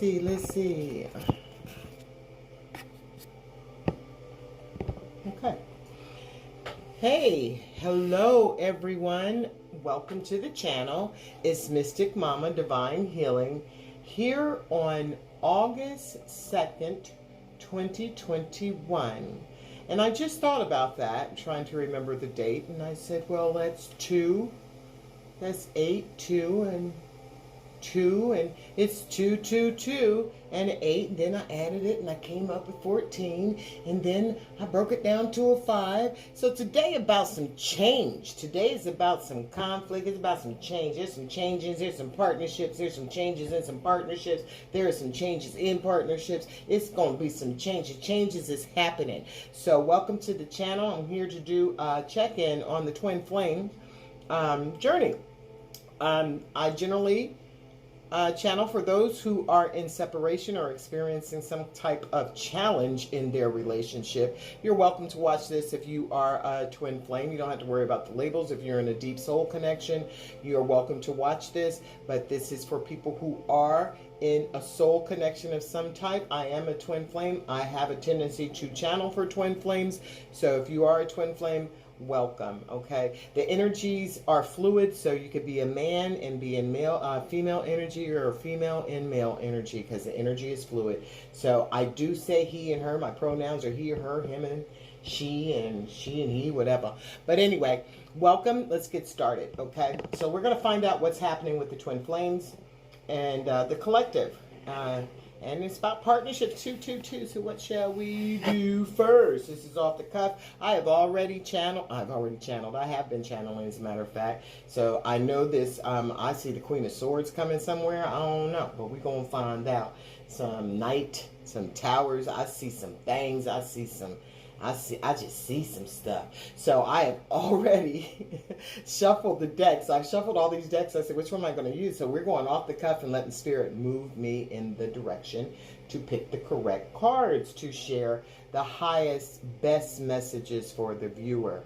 let's see. Okay. Hey, hello everyone. Welcome to the channel. It's Mystic Mama Divine Healing here on August 2nd, 2021. And I just thought about that, trying to remember the date, and I said, well, that's 8, 2, and 2, and it's 2, 2, 2, and 8, and then I added it, and I came up with 14, and then I broke it down to a 5. So today about some change. Today is about some conflict. It's about some change. There's some changes. There's some partnerships. There's some changes in some partnerships. There are some changes in partnerships. It's going to be some changes. Changes is happening. So welcome to the channel. I'm here to do a check-in on the twin flame journey. I generally channel for those who are in separation or experiencing some type of challenge in their relationship. You're welcome to watch this if you are a twin flame. You don't have to worry about the labels. If you're in a deep soul connection, you're welcome to watch this. But this is for people who are in a soul connection of some type. I am a twin flame. I have a tendency to channel for twin flames. So if you are a twin flame, welcome. Okay, the energies are fluid, so you could be a man and be in female energy, or a female in male energy, because the energy is fluid. So I do say he and her. My pronouns are he or her, him and she and he, whatever. But anyway, welcome. Let's get started. Okay, so we're going to find out what's happening with the twin flames and the collective. And it's about partnership 222. So what shall we do first? This is off the cuff. I have been channeling, as a matter of fact. So I know this. I see the Queen of Swords coming somewhere. I don't know, but we're going to find out. Some knight, some towers. I see some things. I just see some stuff. So I have already shuffled the decks. I've shuffled all these decks. I said, which one am I going to use? So we're going off the cuff and letting Spirit move me in the direction to pick the correct cards to share the highest, best messages for the viewer.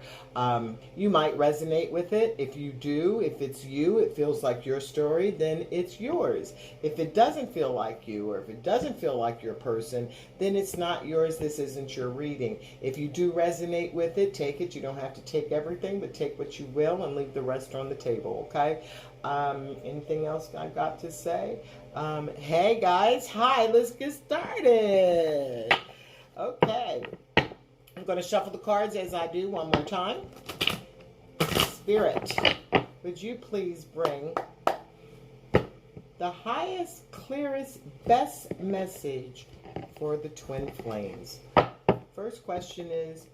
You might resonate with it. If you do, if it's you, it feels like your story, then it's yours. If it doesn't feel like you, or if it doesn't feel like your person, then it's not yours. This isn't your reading. If you do resonate with it, take it. You don't have to take everything, but take what you will and leave the rest on the table, okay? Anything else I got to say? Hey guys, hi, let's get started. Okay, I'm going to shuffle the cards as I do one more time. Spirit, would you please bring the highest, clearest, best message for the twin flames? First question is,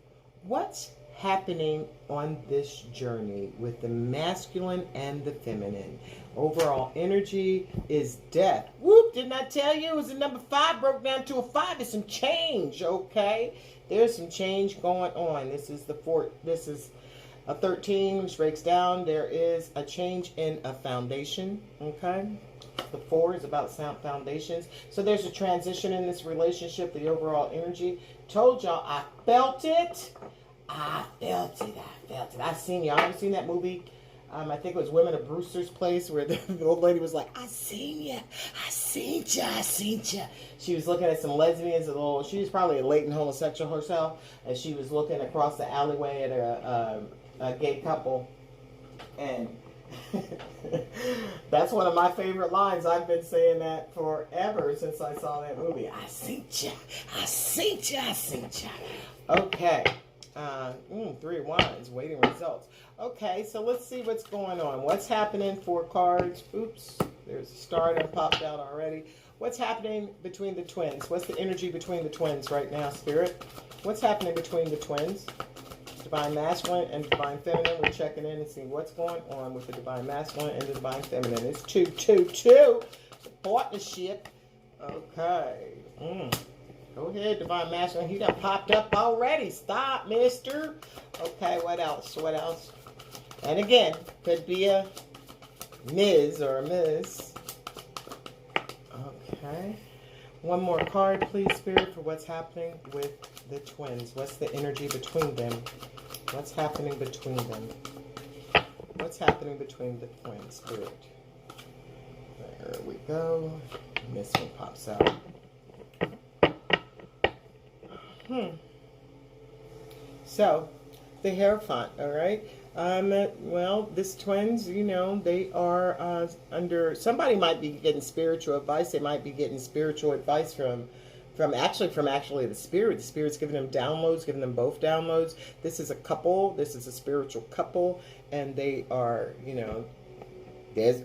what's happening on this journey with the masculine and the feminine? Overall energy is death. Whoop, didn't I tell you? It was a number 5, broke down to a 5. There's some change, okay? There's some change going on. This is the 4. This is a 13, which breaks down. There is a change in a foundation, okay? The 4 is about sound foundations. So there's a transition in this relationship, the overall energy. Told y'all, I felt it. I felt it. I seen y'all. Ever seen that movie? I think it was Women of Brewster's Place, where the old lady was like, I seen ya. She was looking at some lesbians, she was probably a latent homosexual herself, and she was looking across the alleyway at a gay couple. And that's one of my favorite lines. I've been saying that forever since I saw that movie. I seen ya. Okay. 3 of Wands, waiting results. Okay, so let's see what's going on. What's happening for cards? Oops, there's a star that popped out already. What's happening between the twins? What's the energy between the twins right now, Spirit? What's happening between the twins? Divine Masculine and Divine Feminine. We're checking in and seeing what's going on with the Divine Masculine and the Divine Feminine. It's 2, 2, 2. It's a partnership. Okay. Go ahead, Divine Masculine. He done popped up already. Stop, mister. Okay, what else? What else? And again, could be a Ms. or a Miss. Okay. One more card, please, Spirit, for what's happening with the twins. What's the energy between them? What's happening between them? What's happening between the twins, Spirit? There we go. And this one pops out. So, the Hierophant, all right? Well, this twins, you know, they are under, somebody might be getting spiritual advice. They might be getting spiritual advice from actually the spirit. The spirit's giving them downloads, giving them both downloads. This is a couple. This is a spiritual couple, and they are, you know, there's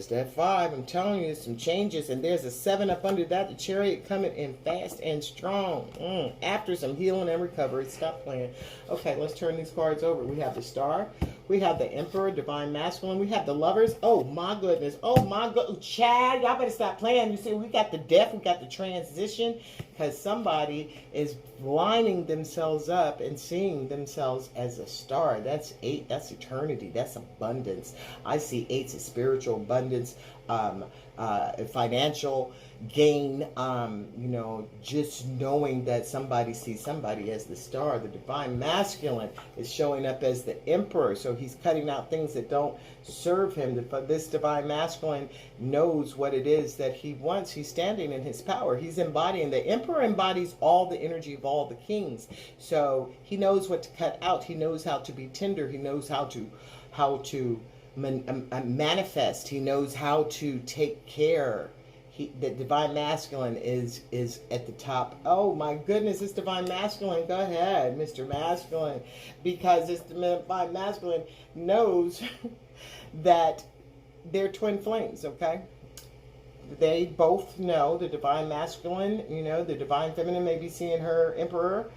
that 5. I'm telling you, some changes, and there's a 7 up under that. The Chariot coming in fast and strong. After some healing and recovery. Stop playing. Okay, let's turn these cards over. We have the Star. We have the Emperor, Divine Masculine. We have the Lovers. Oh, my goodness. Oh, my God. Chad, y'all better stop playing. You see, we got the Death. We got the Transition. Because somebody is lining themselves up and seeing themselves as a star. That's 8. That's eternity. That's abundance. I see 8's as spiritual abundance, financial gain, you know, just knowing that somebody sees somebody as the star. The Divine Masculine is showing up as the Emperor, so he's cutting out things that don't serve him. This Divine Masculine knows what it is that he wants. He's standing in his power. He's embodying. The Emperor embodies all the energy of all the kings, so he knows what to cut out. He knows how to be tender. He knows how to manifest. He knows how to take care. The Divine Masculine is at the top. Oh my goodness, this Divine Masculine. Go ahead, Mr. Masculine, because this Divine Masculine knows that they're twin flames. Okay, they both know the Divine Masculine. You know, the Divine Feminine may be seeing her Emperor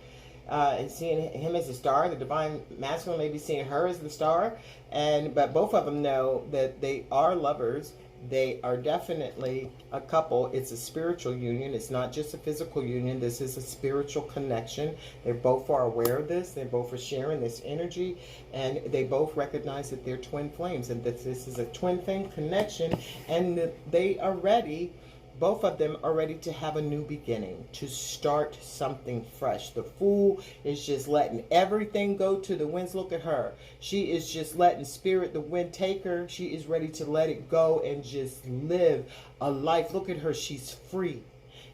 and seeing him as a star. The Divine Masculine may be seeing her as the star, but both of them know that they are lovers. They are definitely a couple. It's a spiritual union. It's not just a physical union. This is a spiritual connection. They both are aware of this. They both are sharing this energy, and they both recognize that they're twin flames and that this is a twin flame connection, and that they are ready. Both of them are ready to have a new beginning, to start something fresh. The Fool is just letting everything go to the winds. Look at her. She is just letting spirit, the wind, take her. She is ready to let it go and just live a life. Look at her. She's free.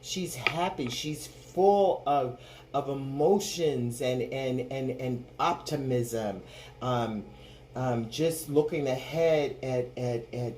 She's happy. She's full of emotions and optimism. Just looking ahead at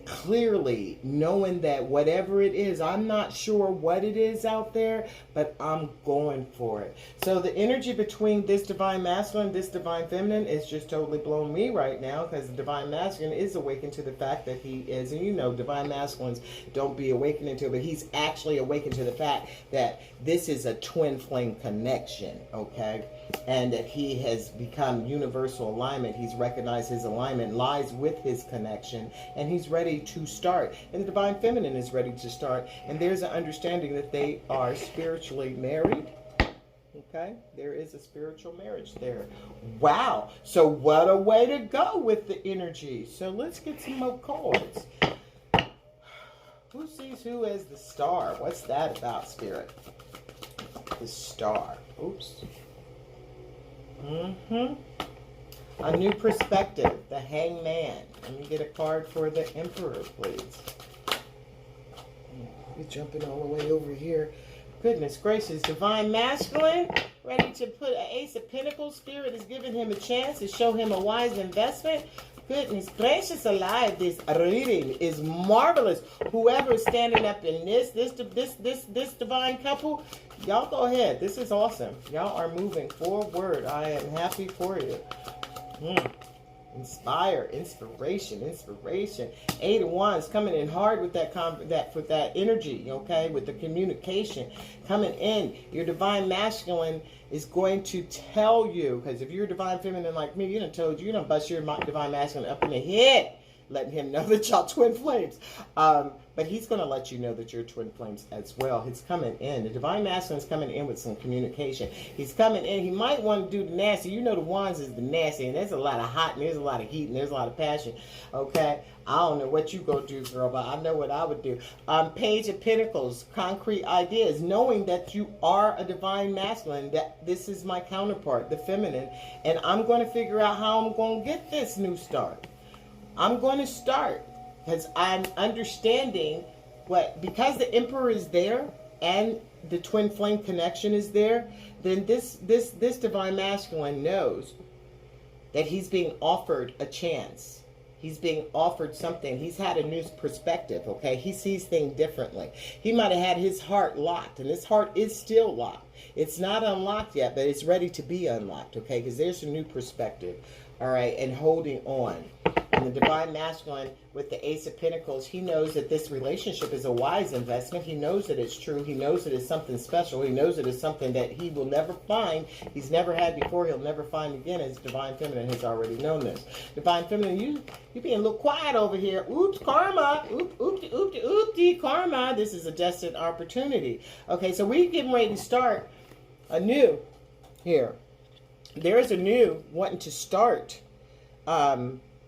clearly, knowing that whatever it is, I'm not sure what it is out there, but I'm going for it. So the energy between this Divine Masculine, this Divine Feminine is just totally blowing me right now, because the Divine Masculine is awakened to the fact that he is, and you know, Divine Masculines don't be awakening to it, but he's actually awakened to the fact that this is a twin flame connection, okay? And that he has become universal alignment. He's recognized his alignment lies with his connection, and he's ready to start. And the Divine Feminine is ready to start. And there's an understanding that they are spiritually married. Okay? There is a spiritual marriage there. Wow. So what a way to go with the energy. So let's get some more cards. Who sees who as the star? What's that about, Spirit? The star. Oops. A new perspective, the Hangman. Let me get a card for the Emperor, please. We're jumping all the way over here. Goodness gracious, Divine Masculine, ready to put an Ace of Pentacles. Spirit is giving him a chance to show him a wise investment. Goodness gracious alive, this reading is marvelous. Whoever is standing up in this divine couple, y'all go ahead. This is awesome. Y'all are moving forward. I am happy for you. Inspire, inspiration. 8 of Wands coming in hard with that energy, okay, with the communication coming in. Your Divine Masculine is going to tell you, because if you're Divine Feminine like me, you done bust your Divine Masculine up in the head, letting him know that y'all twin flames. But he's going to let you know that you're twin flames as well. He's coming in. The Divine Masculine is coming in with some communication. He's coming in. He might want to do the nasty. You know the Wands is the nasty, and there's a lot of hot, and there's a lot of heat, and there's a lot of passion. Okay? I don't know what you go do, girl, but I know what I would do. Page of Pentacles, concrete ideas, knowing that you are a Divine Masculine, that this is my counterpart, the Feminine, and I'm going to figure out how I'm going to get this new start. I'm going to start because I'm understanding But because the Emperor is there and the twin flame connection is there, then this divine masculine knows that he's being offered a chance. He's being offered something. He's had a new perspective, okay? He sees things differently. He might have had his heart locked, and his heart is still locked. It's not unlocked yet, but it's ready to be unlocked, okay? Because there's a new perspective, all right? And holding on. And the divine masculine with the Ace of Pentacles, he knows that this relationship is a wise investment. He knows that it's true. He knows that it's something special. He knows that it's something that he will never find. He's never had before. He'll never find again. As divine feminine has already known this. Divine feminine, you being a little quiet over here. Oops, karma. Oopty, karma. This is a destined opportunity. Okay, so we're getting ready to start anew here. There's a new wanting to start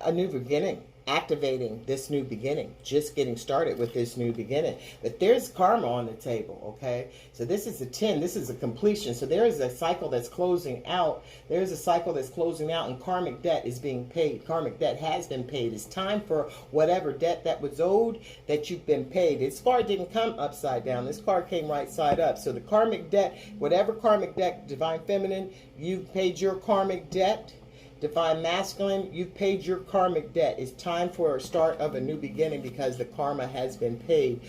a new beginning, activating this new beginning, just getting started with this new beginning. But there's karma on the table, okay? So this is a 10, this is a completion. So there is a cycle that's closing out. There's a cycle that's closing out, and karmic debt is being paid. Karmic debt has been paid. It's time for whatever debt that was owed that you've been paid. This card didn't come upside down. This card came right side up. So the karmic debt, whatever karmic debt, divine feminine, you've paid your karmic debt. Divine masculine, you've paid your karmic debt. It's time for a start of a new beginning because the karma has been paid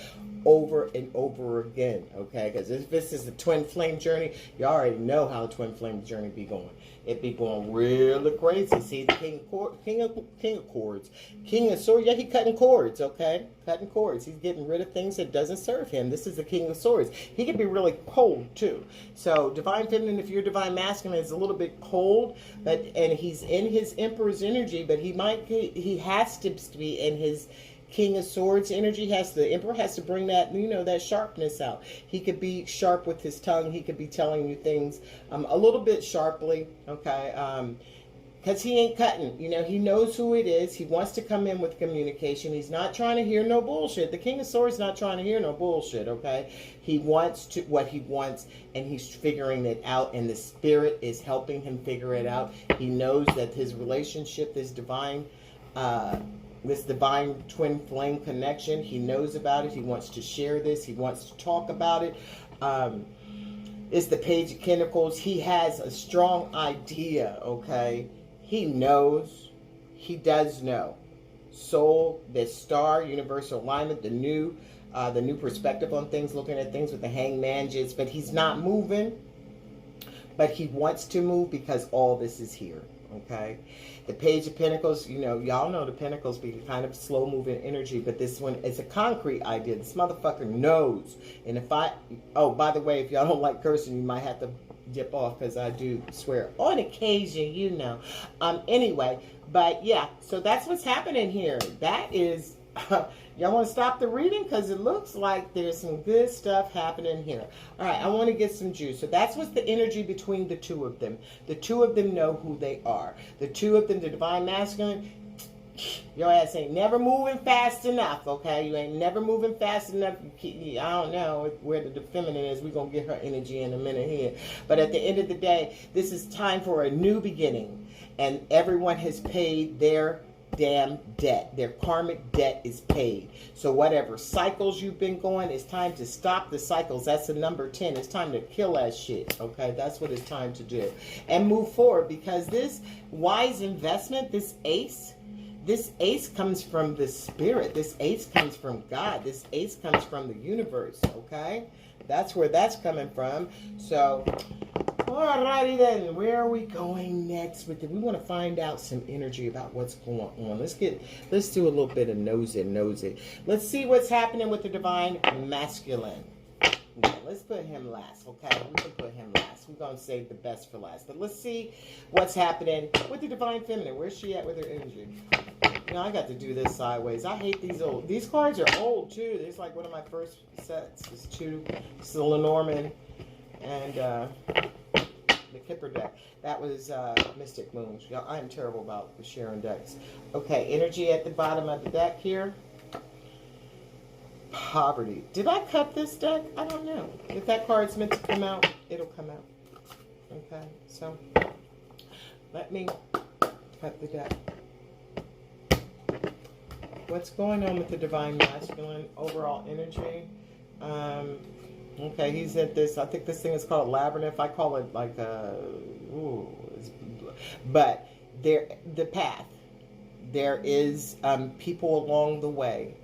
over and over again, okay? Because if this is the twin flame journey, you already know how the twin flame journey be going. It be going really crazy. See, the king of cords, king of swords. Yeah, he cutting cords, okay? Cutting cords. He's getting rid of things that doesn't serve him. This is the king of swords. He can be really cold too. So divine feminine, if you're divine masculine, is a little bit cold, and he's in his emperor's energy, but he has to be in his King of Swords energy. The Emperor has to bring that, that sharpness out. He could be sharp with his tongue. He could be telling you things a little bit sharply, okay? Because he ain't cutting. He knows who it is. He wants to come in with communication. He's not trying to hear no bullshit. The King of Swords not trying to hear no bullshit, okay? He wants what he wants, and he's figuring it out, and the Spirit is helping him figure it out. He knows that his relationship, this divine twin flame connection, he knows about it. He wants to share this. He wants to talk about it. It's the Page of Pentacles. He has a strong idea, okay? He knows. He does know. Soul, the star, universal alignment, the new perspective on things, looking at things with the Hangman just, but he's not moving. But he wants to move because all this is here. Okay, the Page of Pentacles, y'all know the Pentacles be kind of slow moving energy, but this one is a concrete idea. This motherfucker knows. And by the way, if y'all don't like cursing, you might have to dip off because I do swear on occasion, Anyway, but yeah, so that's what's happening here. That is, y'all want to stop the reading because it looks like there's some good stuff happening here. All right, I want to get some juice. So that's what's the energy between the two of them. The two of them know who they are. The two of them, the divine masculine, your ass ain't never moving fast enough, okay? You ain't never moving fast enough. I don't know where the feminine is. We're going to get her energy in a minute here. But at the end of the day, this is time for a new beginning. And everyone has paid their damn debt. Their karmic debt is paid. So whatever cycles you've been going, it's time to stop the cycles. That's the number 10. It's time to kill that shit. Okay, that's what it's time to do. And move forward, because this wise investment, this ace comes from the Spirit. This ace comes from God. This ace comes from the universe. Okay, that's where that's coming from. So alrighty then, where are we going next with it? We want to find out some energy about what's going on. Let's do a little bit of nosy. Let's see what's happening with the divine masculine. Okay, let's put him last, okay? We can put him last. We're going to save the best for last. But let's see what's happening with the divine feminine. Where's she at with her energy? I got to do this sideways. I hate these cards are old too. It's like one of my first sets. It's the Lenormand and the Kipper deck. That was Mystic Moons. Y'all, I am terrible about sharing decks. Okay, energy at the bottom of the deck here. Poverty. Did I cut this deck? I don't know. If that card's meant to come out, it'll come out. Okay, so let me cut the deck. What's going on with the divine masculine overall energy? Okay, he's at this. I think this thing is called labyrinth. I call it like ooh, but there, the path. There is people along the way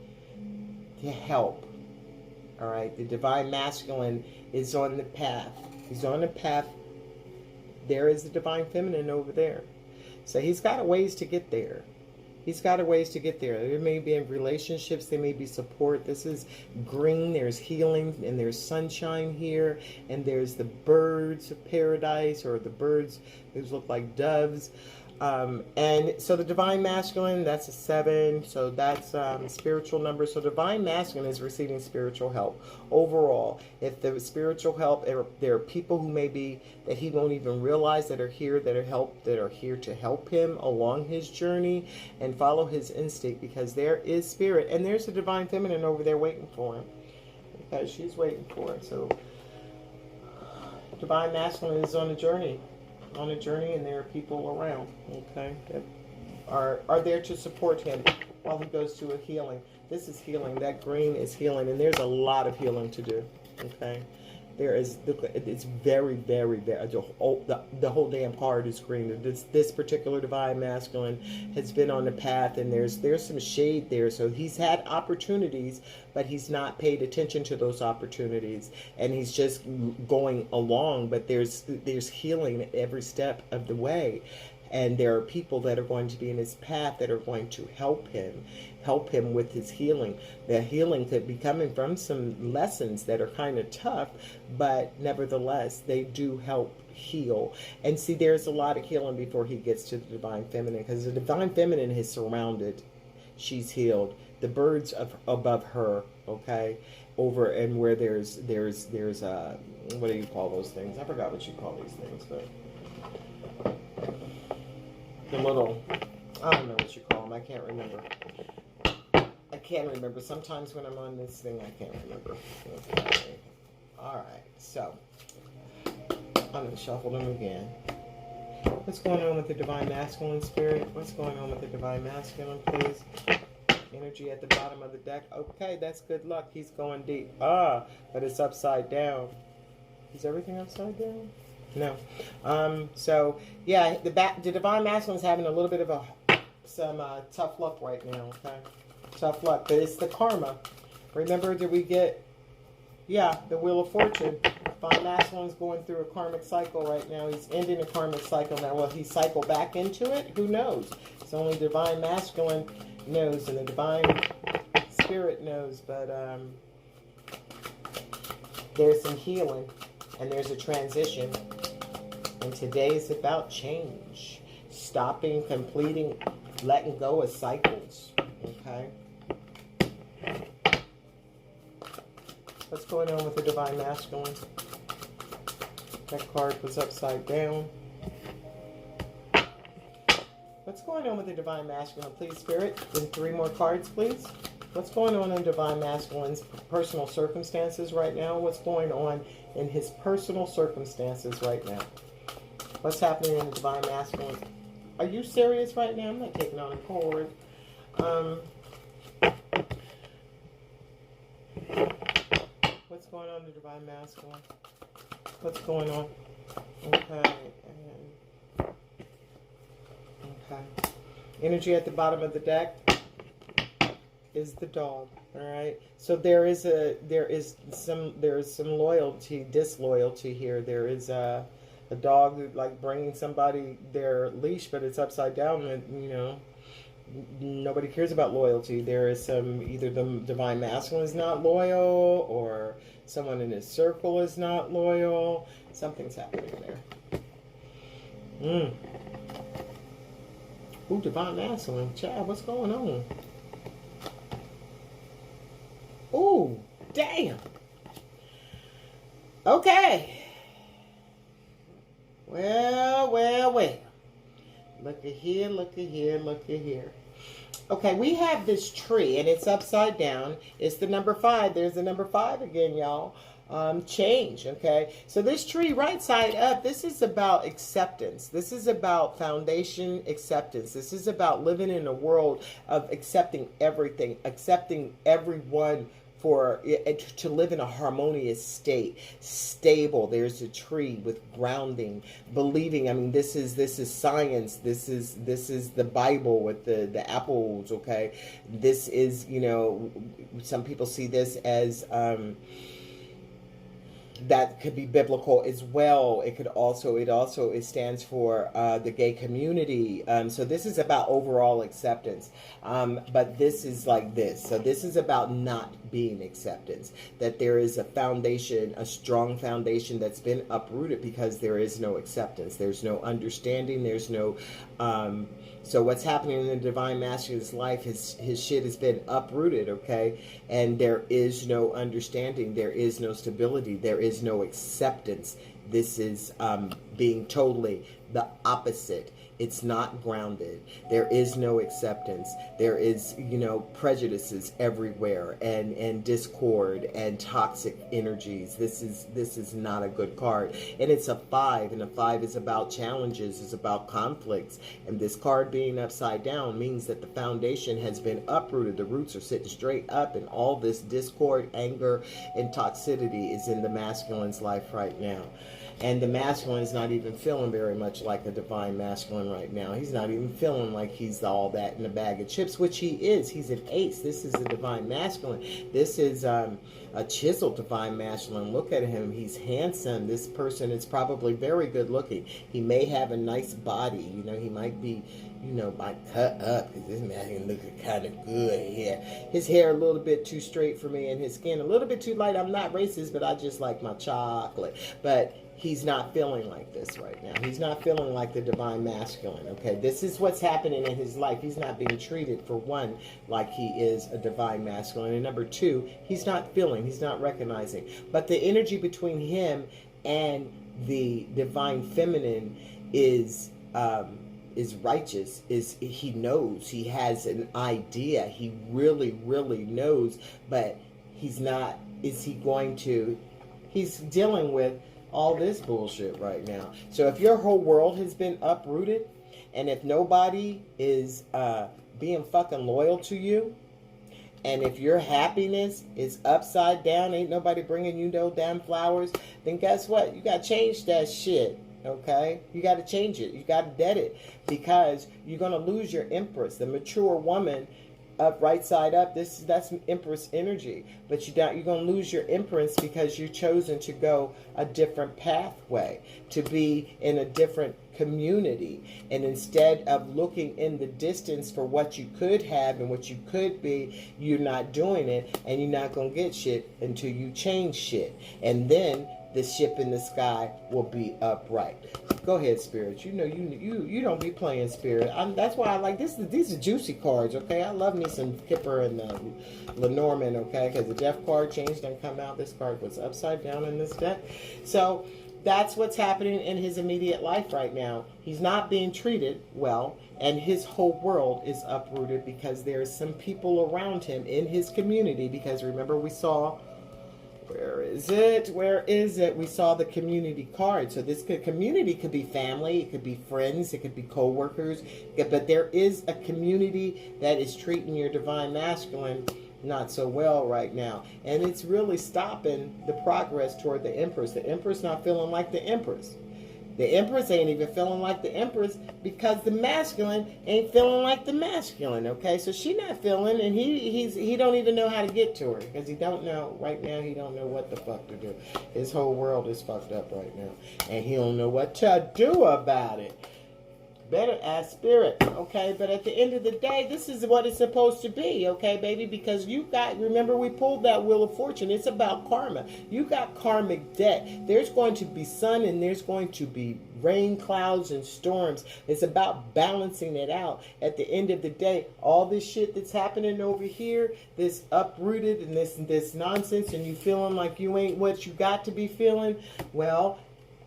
to help. All right, the divine masculine is on the path. He's on the path. There is the divine feminine over there. So he's got a ways to get there. He's got a ways to get there. There may be relationships, there may be support. This is green, there's healing, and there's sunshine here, and there's the birds of paradise, or the birds, these look like doves. And so the divine masculine, that's a 7. So that's spiritual number. So divine masculine is receiving spiritual help overall. If the spiritual help, there are people who maybe that he won't even realize that are here, that are here to help him along his journey and follow his instinct, because there is spirit, and there's a divine feminine over there waiting for him, because she's waiting for it. So divine masculine is on a journey. And there are people around, okay, that are there to support him while he goes to a healing. This is healing. That green is healing, and there's a lot of healing to do, okay. There is, it's very, very, very, the whole damn card is green. This particular divine masculine has been on the path, and there's some shade there. So he's had opportunities, but he's not paid attention to those opportunities, and he's just going along. But there's healing at every step of the way. And there are people that are going to be in his path that are going to help him with his healing. The healing could be coming from some lessons that are kind of tough, but nevertheless, they do help heal. And see, there's a lot of healing before he gets to the divine feminine, because the divine feminine is surrounded. She's healed. The birds above her, okay, over and where there's what do you call those things? I forgot what you call these things, but the little, I don't know what you call them. I can't remember. Sometimes when I'm on this thing, I can't remember. Okay. All right. So, I'm going to shuffle them again. What's going on with the divine masculine spirit? What's going on with the divine masculine, please? Energy at the bottom of the deck. Okay, that's good luck. He's going deep. But it's upside down. Is everything upside down? No. So yeah, the divine masculine is having a little bit of some tough luck right now. Okay, tough luck, but it's the karma. Remember, did we get? Yeah, the Wheel of Fortune. Divine masculine is going through a karmic cycle right now. He's ending a karmic cycle now. Will he cycle back into it? Who knows? It's only divine masculine knows, and the divine spirit knows. But there's some healing, and there's a transition. And today is about change. Stopping, completing, letting go of cycles. Okay? What's going on with the divine masculine? That card was upside down. What's going on with the divine masculine? Please, Spirit, in 3 more cards, please. What's going on in divine masculine's personal circumstances right now? What's going on in his personal circumstances right now? What's happening in the divine masculine? Are you serious right now? I'm not taking on a cord. What's going on in the divine masculine? What's going on? Okay. Okay. Energy at the bottom of the deck is the dog. All right. So there is some loyalty, disloyalty here. There is a dog like bringing somebody their leash, but it's upside down, and nobody cares about loyalty. There is either the divine masculine is not loyal, or someone in his circle is not loyal. Something's happening there. Ooh, divine masculine. Chad, what's going on? Ooh, damn. Okay. Well. Look at here. Okay, we have this tree, and it's upside down. It's the number 5. There's the number 5 again, y'all. change. Okay, so this tree right side up, this is about acceptance. This is about foundation acceptance. This is about living in a world of accepting everything, accepting everyone, for it to live in a harmonious state, stable. There's a tree with grounding, believing. I mean, this is science. This is the Bible with the apples. Okay, this is, you know, some people see this as that could be biblical as well. It stands for the gay community. So this is about overall acceptance. But this is like this. So this is about not being acceptance. That there is a foundation, a strong foundation that's been uprooted because there is no acceptance. There's no understanding. There's no so what's happening in the divine masculine's life, his shit has been uprooted, okay? And there is no understanding. There is no stability. There is no acceptance. This is being totally the opposite. It's not grounded. There is no acceptance. There is, you know, prejudices everywhere, and discord and toxic energies. This is not a good card. And it's a 5, and a 5 is about challenges, is about conflicts. And this card being upside down means that the foundation has been uprooted. The roots are sitting straight up, and all this discord, anger, and toxicity is in the masculine's life right now. And the masculine is not even feeling very much like a divine masculine right now. He's not even feeling like he's all that in a bag of chips, which he is. He's an ace. This is a divine masculine. This is a chiseled divine masculine. Look at him. He's handsome. This person is probably very good looking. He may have a nice body. You know, he might be, you know, might cut up, because this man looking kind of good here. His hair a little bit too straight for me, and his skin a little bit too light. I'm not racist, but I just like my chocolate. But he's not feeling like this right now. He's not feeling like the divine masculine, okay? This is what's happening in his life. He's not being treated, for one, like he is a divine masculine. And number 2, he's not feeling, he's not recognizing. But the energy between him and the divine feminine is righteous. He knows, he has an idea, he really knows, but he's not, he's dealing with all this bullshit right now. So if your whole world has been uprooted, and if nobody is being fucking loyal to you, and if your happiness is upside down, ain't nobody bringing you no damn flowers, then guess what? You got to change that shit. Okay, you got to change it. You got to dead it, because you're going to lose your empress, the mature woman. Up, right side up, that's empress energy. But you're going to lose your empress because you've chosen to go a different pathway, to be in a different community. And instead of looking in the distance for what you could have and what you could be, you're not doing it, and you're not going to get shit until you change shit. And then the ship in the sky will be upright. Go ahead, Spirit. You know you don't be playing, Spirit. That's why I like this. These are juicy cards, okay? I love me some Kipper and Lenormand, okay? Because the Death card changed and come out. This card was upside down in this deck. So that's what's happening in his immediate life right now. He's not being treated well, and his whole world is uprooted because there's some people around him in his community. Because remember, we saw... Where is it? We saw the community card. So this community could be family, it could be friends, it could be co-workers. But there is a community that is treating your divine masculine not so well right now. And it's really stopping the progress toward the Empress. The Empress not feeling like the Empress. The Empress ain't even feeling like the Empress because the masculine ain't feeling like the masculine, okay? So she not feeling, and he don't even know how to get to her because he don't know, right now he don't know what the fuck to do. His whole world is fucked up right now, and he don't know what to do about it. Better ask Spirit, okay? But at the end of the day, this is what it's supposed to be, okay, baby? Because you got, remember we pulled that Wheel of Fortune. It's about karma. You got karmic debt. There's going to be sun and there's going to be rain, clouds, and storms. It's about balancing it out. At the end of the day, all this shit that's happening over here, this uprooted and this nonsense, and you feeling like you ain't what you got to be feeling, well,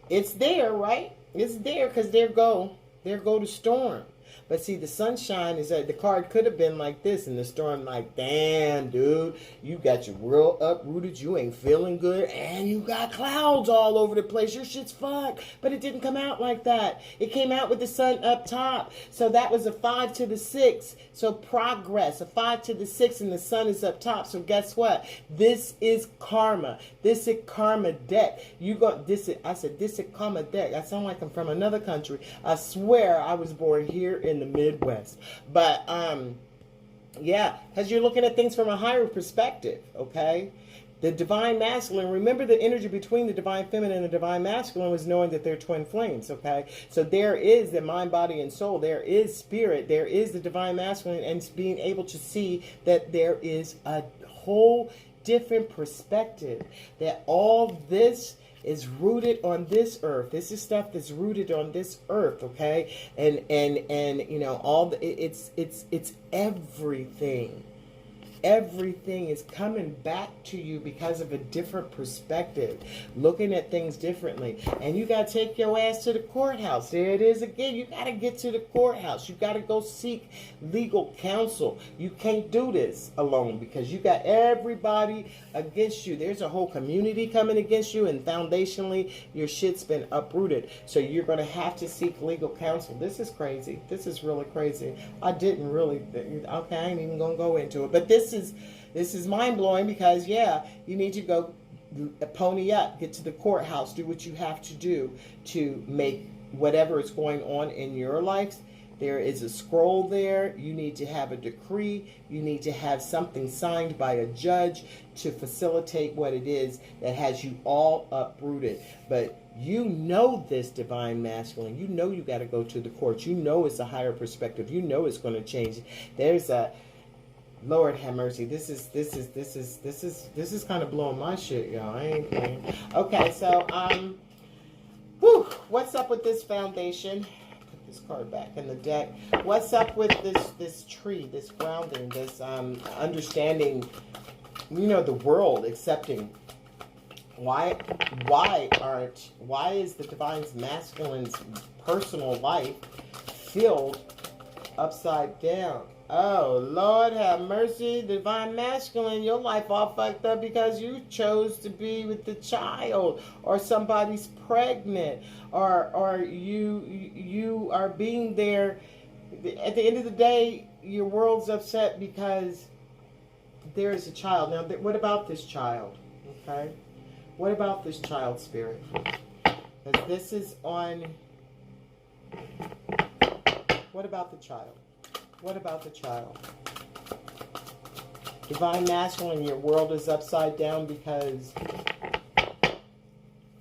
it's there, right? It's there because there go the storm. But see, the sunshine is that the card could have been like this, and the storm like, damn, dude, you got your world uprooted, you ain't feeling good, and you got clouds all over the place. Your shit's fucked. But it didn't come out like that. It came out with the sun up top. So that was a 5 to the 6. So progress, a 5 to the 6, and the sun is up top. So guess what? This is karma. This is karma deck. You got this. I said this is karma deck. I sound like I'm from another country. I swear I was born here in the Midwest. But yeah, because you're looking at things from a higher perspective. Okay. The divine masculine, remember the energy between the divine feminine and the divine masculine was knowing that they're twin flames, okay? So there is the mind, body, and soul. There is spirit. There is the divine masculine, and being able to see that there is a whole different perspective, that all this is rooted on this earth. This is stuff that's rooted on this earth, okay? And you know, all the, it's everything. Everything is coming back to you because of a different perspective, looking at things differently. And you got to take your ass to the courthouse. There it is again. You got to get to the courthouse. You got to go seek legal counsel. You can't do this alone because you got everybody against you. There's a whole community coming against you, and foundationally, your shit's been uprooted. So you're going to have to seek legal counsel. This is crazy. This is really crazy. I didn't really, okay, I ain't even going to go into it. But this is mind-blowing because, yeah, you need to go pony up, get to the courthouse, do what you have to do to make whatever is going on in your life. There is a scroll there. You need to have a decree. You need to have something signed by a judge to facilitate what it is that has you all uprooted. But you know this divine masculine. You know you got to go to the courts. You know it's a higher perspective. You know it's going to change. There's a Lord have mercy. This is kind of blowing my shit, y'all. I ain't playing. Okay, so what's up with this foundation? Put this card back in the deck. What's up with this tree, this grounding, this understanding, you know, the world accepting. Why is the divine masculine's personal life filled upside down? Oh, Lord have mercy, divine masculine, your life all fucked up because you chose to be with the child, or somebody's pregnant, or you are being there. At the end of the day, your world's upset because there is a child. Now, what about this child? Okay? What about this child spirit? Because this is on... What about the child? What about the child? Divine masculine, your world is upside down because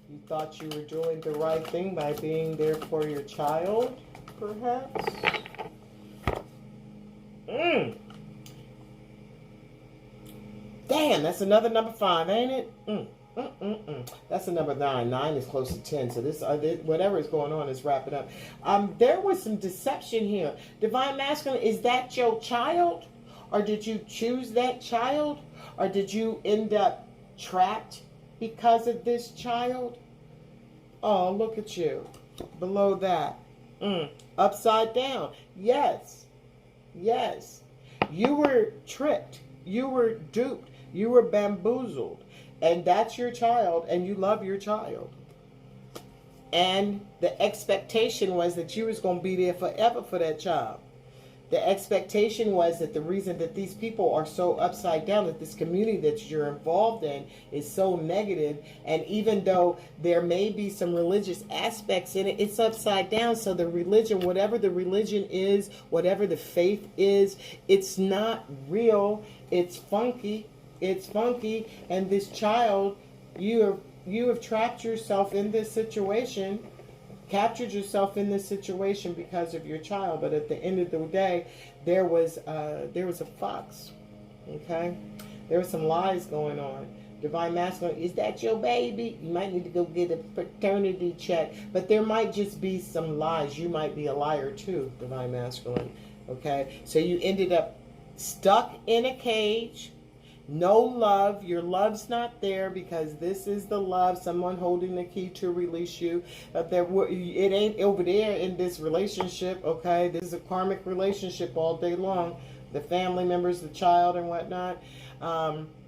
you thought you were doing the right thing by being there for your child, perhaps? Damn, that's another number 5, ain't it? That's a number 9. 9 is close to 10. So this, whatever is going on is wrapping up. There was some deception here. Divine masculine, is that your child? Or did you choose that child? Or did you end up trapped because of this child? Oh, look at you. Below that. Upside down. Yes. Yes. You were tricked. You were duped. You were bamboozled. And that's your child, and you love your child. And the expectation was that you was going to be there forever for that child. The expectation was that the reason that these people are so upside down, that this community that you're involved in is so negative, and even though there may be some religious aspects in it, it's upside down. So the religion, whatever the religion is, whatever the faith is, it's not real. It's funky. It's funky, and this child, you have trapped yourself in this situation, captured yourself in this situation because of your child. But at the end of the day, there was a fox. Okay, there were some lies going on. Divine masculine, is that your baby? You might need to go get a paternity check. But there might just be some lies. You might be a liar too, divine masculine. Okay, so you ended up stuck in a cage. No love. Your love's not there because this is the love. Someone holding the key to release you. It ain't over there in this relationship, okay? This is a karmic relationship all day long. The family members, the child and whatnot.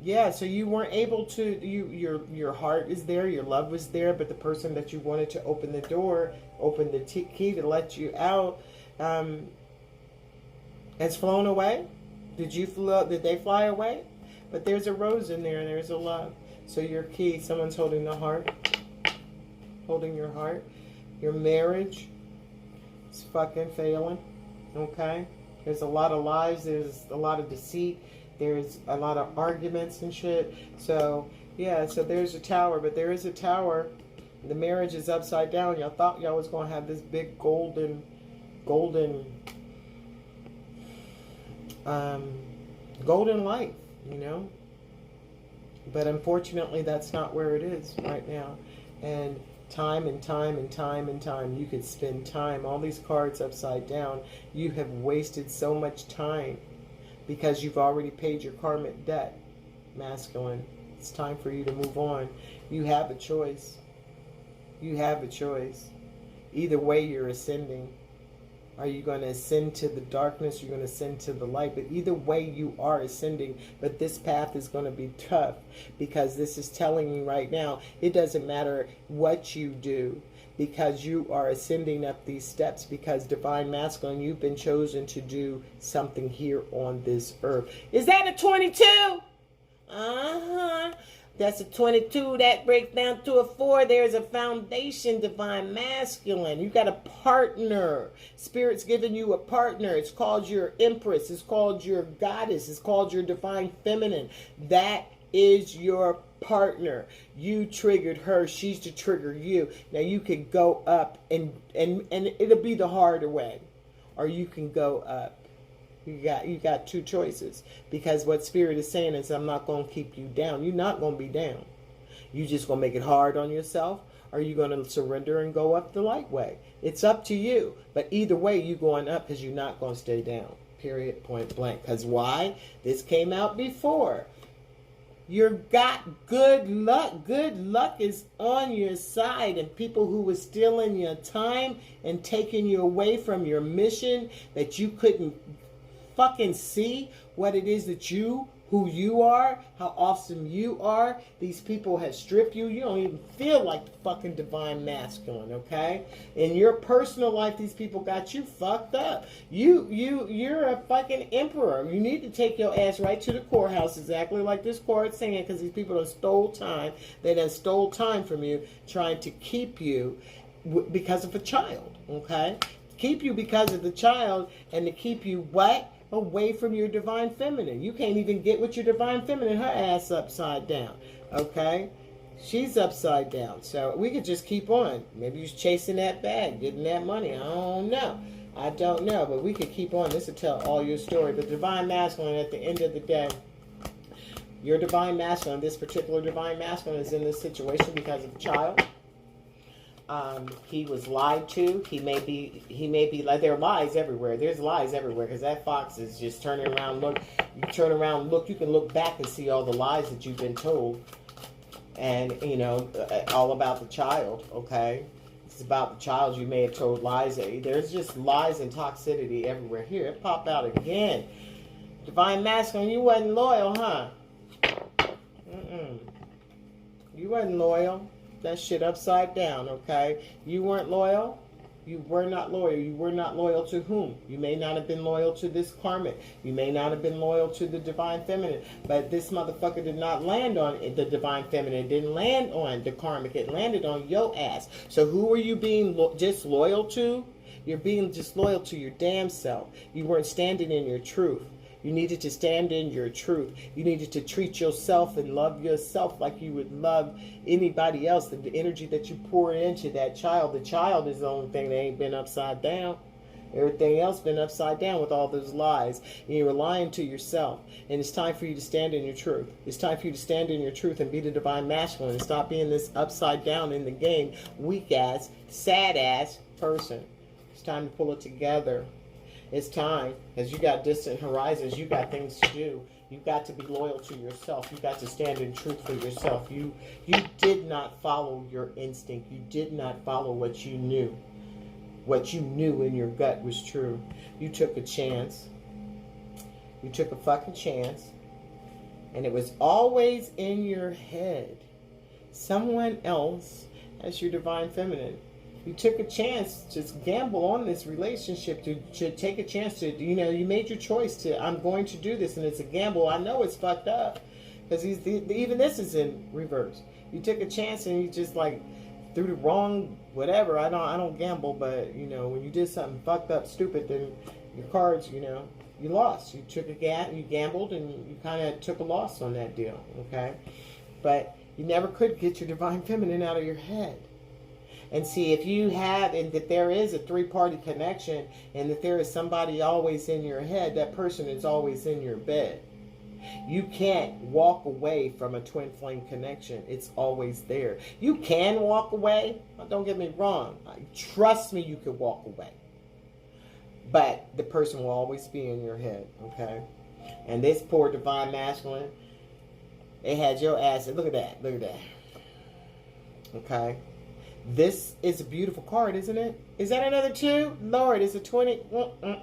Yeah, so you weren't able to, your heart is there, your love was there, but the person that you wanted to open the door, open the key to let you out, has flown away. Did they fly away? But there's a rose in there and there's a love. So your key, someone's holding the heart, holding your heart. Your marriage is fucking failing, okay? There's a lot of lies, there's a lot of deceit, there's a lot of arguments and shit. So, yeah, so there's a tower, but there is a tower. The marriage is upside down. Y'all thought y'all was going to have this big golden life, you know? But unfortunately, that's not where it is right now. And time and time and time and time, you could spend time, all these cards upside down. You have wasted so much time because you've already paid your karmic debt, masculine. It's time for you to move on. You have a choice. You have a choice. Either way, you're ascending. Are you going to ascend to the darkness? You're going to ascend to the light. But either way, you are ascending. But this path is going to be tough because this is telling you right now, it doesn't matter what you do because you are ascending up these steps because Divine Masculine, you've been chosen to do something here on this earth. Is that a 22? Uh-huh. That's a 22. That breaks down to a 4. There's a foundation, Divine Masculine. You got a partner. Spirit's giving you a partner. It's called your Empress. It's called your Goddess. It's called your Divine Feminine. That is your partner. You triggered her. She's to trigger you. Now you can go up and it'll be the harder way. Or you can go up. You got two choices because what Spirit is saying is I'm not going to keep you down. You're not going to be down. You just going to make it hard on yourself, or you going to surrender and go up the light way. It's up to you. But either way, you're going up because you're not going to stay down. Period. Point blank. Because why? This came out before. You've got good luck. Good luck is on your side. And people who were stealing your time and taking you away from your mission that you couldn't fucking see what it is that who you are, how awesome you are. These people have stripped you. You don't even feel like the fucking Divine Masculine, okay? In your personal life, these people got you fucked up. You're a fucking emperor. You need to take your ass right to the courthouse, exactly like this card's saying, because these people done stole time. They done stole time from you, trying to keep you because of a child, okay? Keep you because of the child, and to keep you what? Away from your Divine Feminine. You can't even get with your Divine Feminine. Her ass upside down. Okay? She's upside down. So we could just keep on. Maybe you're chasing that bag, getting that money. I don't know. But we could keep on. This will tell all your story. But Divine Masculine, at the end of the day, your Divine Masculine, this particular Divine Masculine is in this situation because of a child. He was lied to. He may be like, there are lies everywhere. There's lies everywhere because that fox is just turning around. Look, you turn around, look, you can look back and see all the lies that you've been told. And, you know, all about the child, okay? It's about the child you may have told lies. There's just lies and toxicity everywhere. Here, it popped out again. Divine Masculine, you wasn't loyal, huh? You wasn't loyal. That shit upside down, okay? You weren't loyal. You were not loyal. You were not loyal to whom? You may not have been loyal to this karmic. You may not have been loyal to the Divine Feminine. But this motherfucker did not land on the Divine Feminine. It didn't land on the karmic. It landed on your ass. So who are you being just loyal to? You're being just loyal to your damn self. You weren't standing in your truth. You needed to stand in your truth. You needed to treat yourself and love yourself like you would love anybody else. The energy that you pour into that child, the child is the only thing that ain't been upside down. Everything else been upside down with all those lies. And you're lying to yourself. And it's time for you to stand in your truth. It's time for you to stand in your truth and be the Divine Masculine and stop being this upside down in the game, weak ass, sad ass person. It's time to pull it together. It's time, because you got distant horizons. You got things to do. You've got to be loyal to yourself. You got to stand in truth for yourself. You did not follow your instinct. You did not follow what you knew. What you knew in your gut was true. You took a chance. You took a fucking chance. And it was always in your head. Someone else as your divine feminine. You took a chance to gamble on this relationship, to take a chance to, you made your choice to, I'm going to do this, and it's a gamble. I know it's fucked up, because even this is in reverse. You took a chance and you just like threw the wrong whatever. I don't gamble, but when you did something fucked up, stupid, then your cards, you lost. You took you gambled, and you kind of took a loss on that deal, okay? But you never could get your divine feminine out of your head. And see, if you have, and that there is a three-party connection, and that there is somebody always in your head, that person is always in your bed. You can't walk away from a twin flame connection. It's always there. You can walk away. Don't get me wrong. Trust me, you can walk away. But the person will always be in your head, okay? And this poor divine masculine, they had your ass. Look at that. Look at that. Okay? This is a beautiful card, isn't it? Is that another 2? Lord, it's a 20.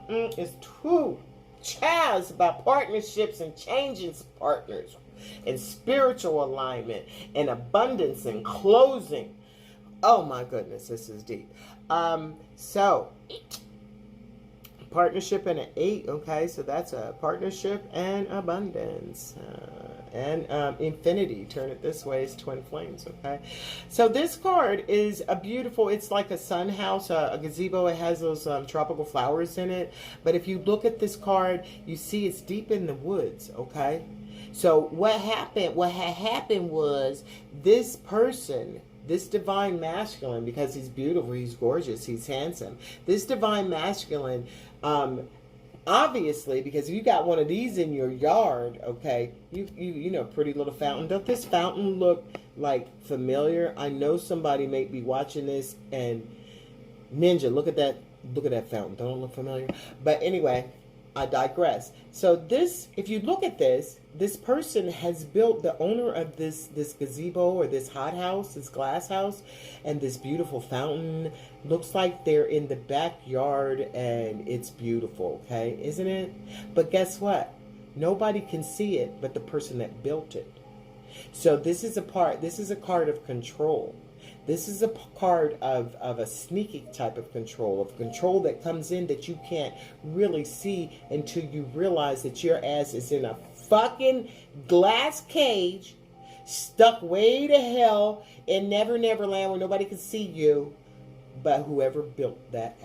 It's 2. Child, it's about partnerships and changing partners and spiritual alignment and abundance and closing. Oh my goodness, this is deep. So partnership and an 8. Okay, so that's a partnership and abundance. And infinity, turn it this way, is twin flames, okay? So this card is a beautiful, it's like a sun house, a gazebo. It has those tropical flowers in it. But if you look at this card, you see it's deep in the woods, okay? So what had happened was this person, this divine masculine, because he's beautiful, he's gorgeous, he's handsome. This divine masculine, obviously, because if you got one of these in your yard, okay, you know, pretty little fountain. Don't this fountain look like familiar? I know somebody may be watching this and Ninja, look at that fountain. Don't it look familiar? But anyway, I digress. So this, if you look at this person has built, the owner of this gazebo or this hothouse, this glass house, and this beautiful fountain, looks like they're in the backyard and it's beautiful, okay? Isn't it? But guess what? Nobody can see it but the person that built it. So this is a card of control. This is a card of a sneaky type of control that comes in that you can't really see until you realize that your ass is in a fucking glass cage, stuck way to hell in Never Never Land where nobody can see you, but whoever built that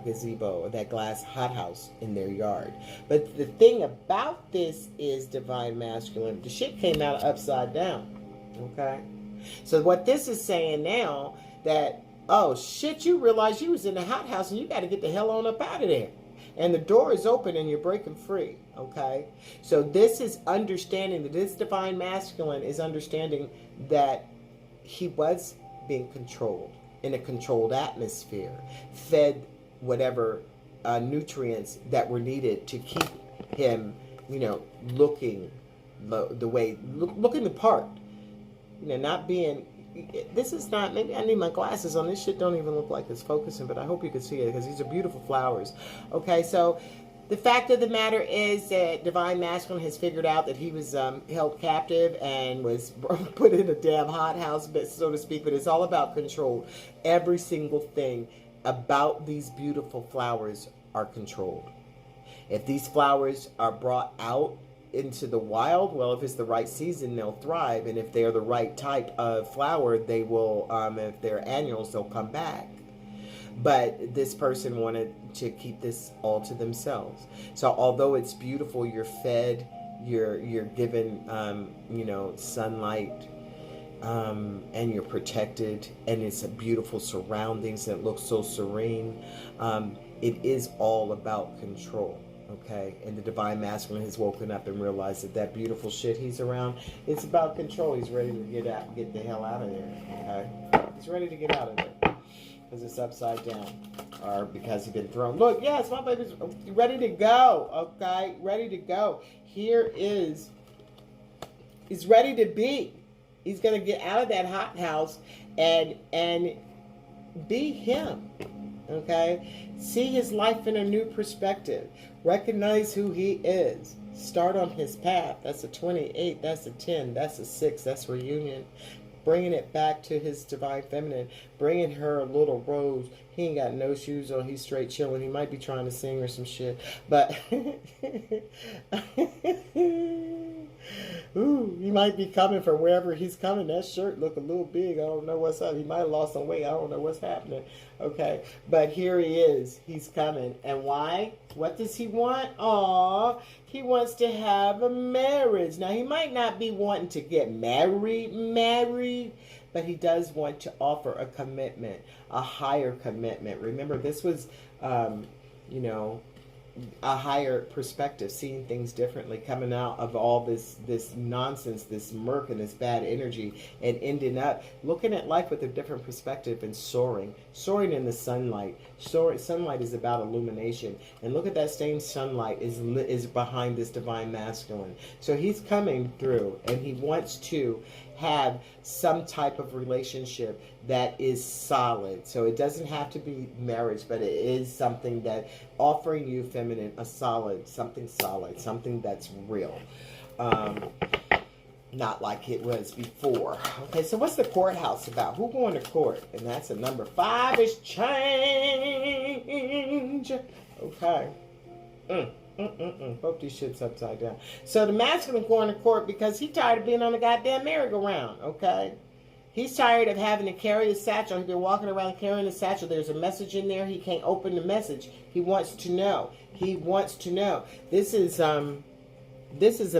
gazebo or that glass hothouse in their yard. But the thing about this is, divine masculine, the shit came out upside down, okay? So what this is saying now, that, oh shit, you realize you was in the hothouse and you got to get the hell on up out of there. And the door is open and you're breaking free, okay? So this is understanding that this divine masculine is understanding that he was being controlled in a controlled atmosphere, fed whatever nutrients that were needed to keep him, you know, looking looking the part. You know, not being, this is not, maybe I need my glasses on. This shit don't even look like it's focusing, but I hope you can see it because these are beautiful flowers. Okay, so the fact of the matter is that divine masculine has figured out that he was held captive and was put in a damn hothouse, so to speak, but it's all about control. Every single thing about these beautiful flowers are controlled. If these flowers are brought out into the wild, well, if it's the right season, they'll thrive, and if they're the right type of flower, they will, if they're annuals, they'll come back. But this person wanted to keep this all to themselves. So although it's beautiful, you're fed, you're given you know, sunlight, and you're protected, and it's a beautiful surroundings and it looks so serene, it is all about control. Okay, and the divine masculine has woken up and realized that that beautiful shit he's around, it's about control. He's ready to get the hell out of there. Okay, he's ready to get out of there. because it's upside down, or because he's been thrown. Look, yes, my baby's ready to go. Okay, ready to go. Here is, he's ready to be. He's gonna get out of that hot house and be him. Okay, see his life in a new perspective. Recognize who he is. Start on his path. That's a 28. That's a 10. That's a 6. That's reunion. Bringing it back to his divine feminine. Bringing her a little rose. He ain't got no shoes on. He's straight chilling. He might be trying to sing or some shit. But ooh, he might be coming from wherever he's coming. That shirt look a little big. I don't know what's up. He might have lost some weight. I don't know what's happening. Okay. But here he is. He's coming. And why? What does he want? Aw, he wants to have a marriage. Now, he might not be wanting to get married, but he does want to offer a commitment, a higher commitment. Remember, this was, you know, a higher perspective, seeing things differently, coming out of all this nonsense, this murk and this bad energy, and ending up looking at life with a different perspective and soaring in the sunlight. Sunlight is about illumination, and look at that same sunlight is behind this divine masculine. So he's coming through, and he wants to have some type of relationship that is solid. So it doesn't have to be marriage, but it is something that offering you, feminine, something solid, something that's real. Not like it was before. Okay, so what's the courthouse about? Who going to court? And that's a number 5 is change. Okay. Both these shits upside down. So the masculine going to court because he's tired of being on the goddamn merry-go-round, okay? He's tired of having to carry a satchel. He's been walking around carrying a satchel. There's a message in there. He can't open the message. He wants to know. He wants to know. This is a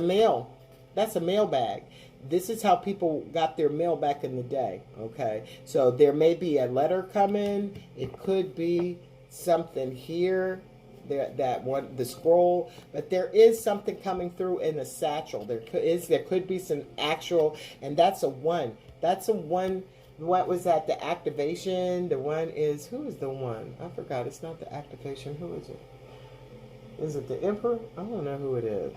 mail. That's a mail bag. This is how people got their mail back in the day, okay? So there may be a letter coming. It could be something here. That one, the scroll, but there is something coming through in a satchel. There could be some actual, and that's a 1. That's a 1. What was that? The activation. The 1 is, who is the 1? I forgot. It's not the activation. Who is it? Is it the Emperor? I don't know who it is.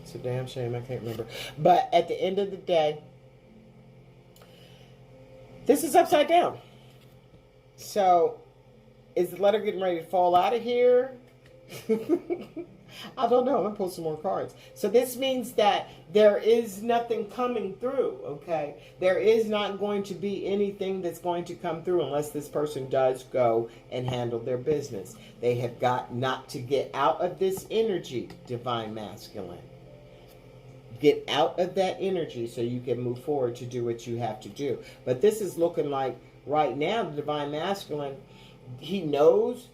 It's a damn shame. I can't remember. But at the end of the day, this is upside down. So, is the letter getting ready to fall out of here? I don't know. I'm going to pull some more cards. So this means that there is nothing coming through, okay? There is not going to be anything that's going to come through unless this person does go and handle their business. They have got not to get out of this energy, divine masculine. Get out of that energy so you can move forward to do what you have to do. But this is looking like right now, the divine masculine, he knows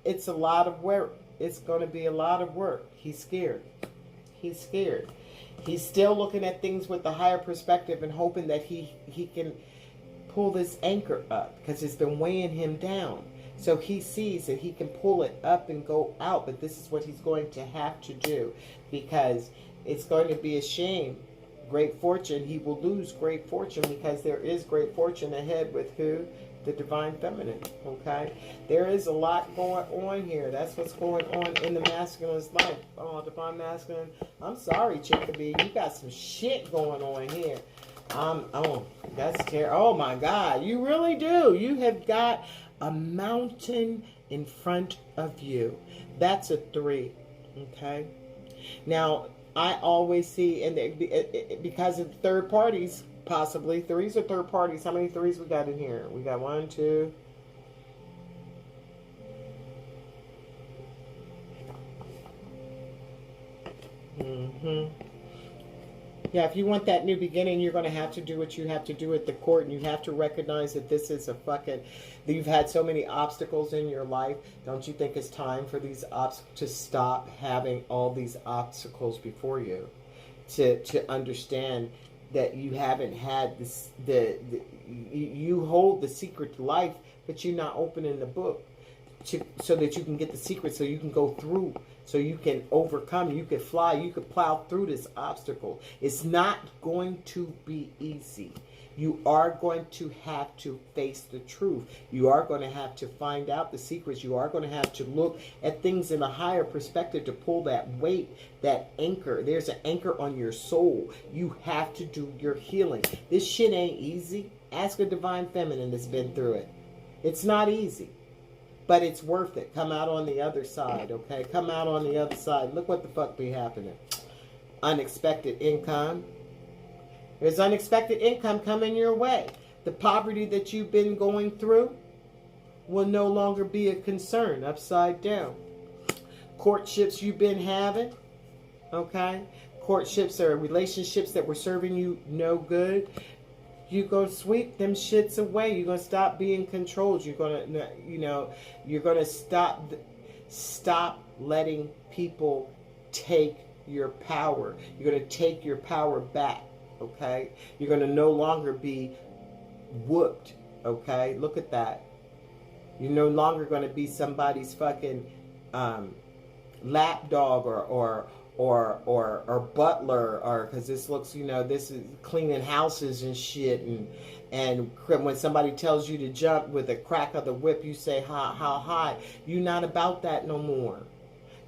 it's a lot of work. It's going to be a lot of work. He's scared. He's scared. He's still looking at things with a higher perspective and hoping that he can pull this anchor up because it's been weighing him down. So he sees that he can pull it up and go out, but this is what he's going to have to do because it's going to be a shame. Great fortune. He will lose great fortune because there is great fortune ahead with who? The divine feminine, okay? There is a lot going on here. That's what's going on in the masculine's life. Oh, divine masculine, I'm sorry, Chickabee. You got some shit going on here. Oh, that's terrible. Oh, my God. You really do. You have got a mountain in front of you. That's a 3, okay? Now, I always see, and because of third parties, possibly 3s or third parties. How many 3s we got in here? We got 1, 2. Yeah, if you want that new beginning, you're going to have to do what you have to do at the court, and you have to recognize that this is that you've had so many obstacles in your life. Don't you think it's time for these obstacles to stop having all these obstacles before you, to understand that you haven't had this, you hold the secret to life, but you're not opening the book so that you can get the secret, so you can go through, so you can overcome, you can fly, you can plow through this obstacle. It's not going to be easy. You are going to have to face the truth. You are going to have to find out the secrets. You are going to have to look at things in a higher perspective to pull that weight, that anchor. There's an anchor on your soul. You have to do your healing. This shit ain't easy. Ask a divine feminine that's been through it. It's not easy, but it's worth it. Come out on the other side, okay? Come out on the other side. Look what the fuck be happening. Unexpected income. There's unexpected income coming your way. The poverty that you've been going through will no longer be a concern. Upside down. Courtships you've been having, okay? Courtships are relationships that were serving you no good. You go sweep them shits away. You're going to stop being controlled. You're going to, you're going to stop letting people take your power. You're going to take your power back. Okay, you're going to no longer be whooped. Okay, look at that. You're no longer going to be somebody's fucking lapdog or butler, or because this looks, this is cleaning houses and shit, and when somebody tells you to jump with a crack of the whip, you say how high. You're not about that no more.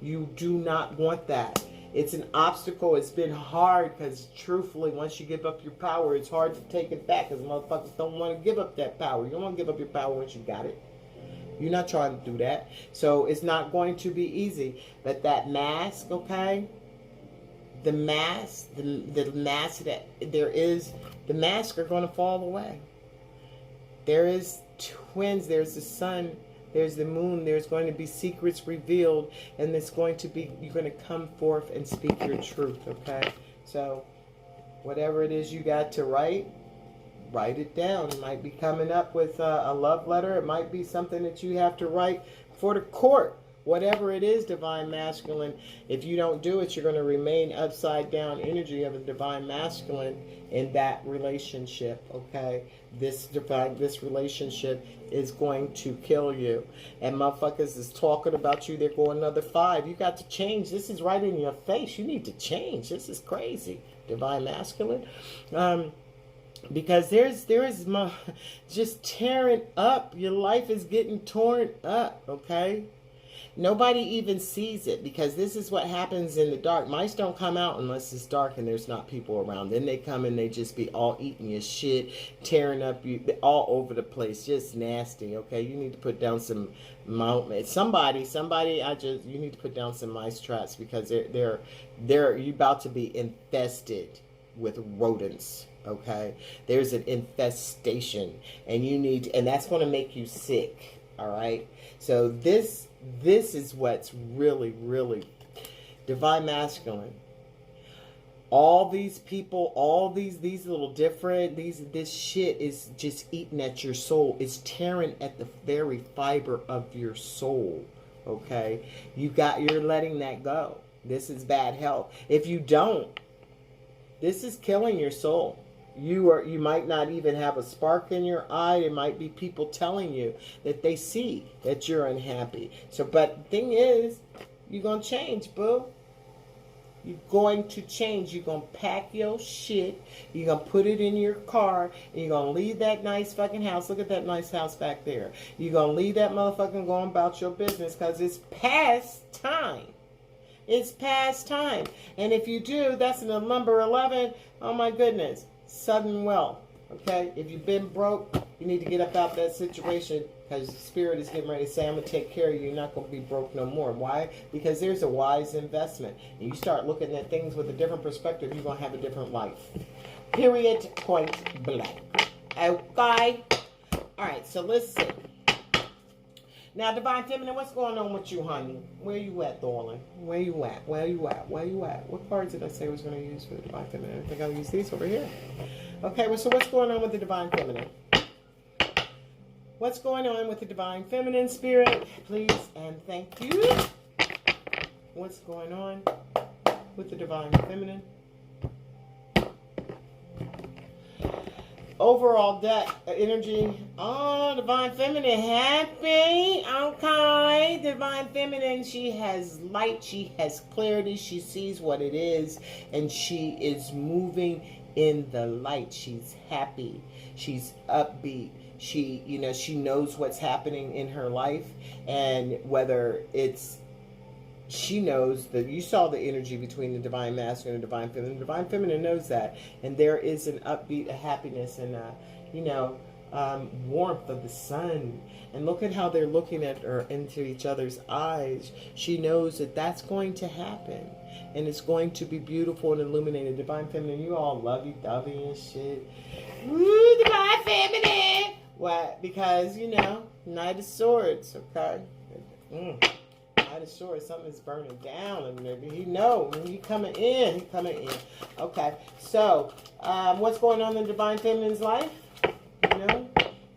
You do not want that. It's an obstacle. It's been hard because, truthfully, once you give up your power, it's hard to take it back because motherfuckers don't want to give up that power. You don't want to give up your power once you got it. You're not trying to do that. So it's not going to be easy. But that mask, okay? The mask that there is, the masks are going to fall away. There is twins. There's the sun. There's the moon. There's going to be secrets revealed, and it's going to be, you're going to come forth and speak your truth, okay? So whatever it is you got to write it down. It might be coming up with a love letter. It might be something that you have to write for the court. Whatever it is, divine masculine, if you don't do it, you're going to remain upside down energy of a divine masculine in that relationship, okay? This relationship is going to kill you. And motherfuckers is talking about you. They're going another 5. You got to change. This is right in your face. You need to change. This is crazy. Divine masculine. Because there is just tearing up. Your life is getting torn up, okay? Nobody even sees it because this is what happens in the dark. Mice don't come out unless it's dark and there's not people around. Then they come and they just be all eating your shit, tearing up you all over the place. Just nasty, okay? You need to put down some somebody, you need to put down some mice traps because you're about to be infested with rodents. Okay, there's an infestation, and that's going to make you sick. All right, so this is what's really, really divine masculine. All these people, all these little different, this shit is just eating at your soul. It's tearing at the very fiber of your soul. Okay, you're letting that go. This is bad health. If you don't, this is killing your soul. You might not even have a spark in your eye. It might be people telling you that they see that you're unhappy. So, but the thing is, you're going to change, boo. You're going to change. You're going to pack your shit. You're going to put it in your car. And you're going to leave that nice fucking house. Look at that nice house back there. You're going to leave that motherfucking going about your business because it's past time. It's past time. And if you do, that's in the number 11. Oh, my goodness. Sudden wealth, okay? If you've been broke, you need to get up out of that situation because Spirit is getting ready to say, I'm going to take care of you. You're not going to be broke no more. Why? Because there's a wise investment. And you start looking at things with a different perspective, you're going to have a different life. Period, point blank. Okay? All right, so listen. Now, Divine Feminine, what's going on with you, honey? Where you at, darling? Where you at? Where you at? Where you at? What cards did I say I was going to use for the Divine Feminine? I think I'll use these over here. Okay, well, so what's going on with the Divine Feminine? What's going on with the Divine Feminine, Spirit? Please and thank you. What's going on with the Divine Feminine? Overall deck energy. Oh, Divine Feminine, happy. Okay. Divine Feminine, she has light. She has clarity. She sees what it is. And she is moving in the light. She's happy. She's upbeat. She, you know, she knows what's happening in her life, and whether it's, she knows that you saw the energy between the divine masculine and divine feminine. The divine feminine knows that, and there is an upbeat, a happiness, and you know, warmth of the sun. And look at how they're looking at her into each other's eyes. She knows that that's going to happen, and it's going to be beautiful and illuminated. Divine feminine, you all lovey-dovey and shit. Woo, divine feminine. What? Because, you know, Knight of Swords. Okay. Knight of Swords, something's burning down, and he know he coming in. He coming in. Okay. So, what's going on in Divine Feminine's life? You know,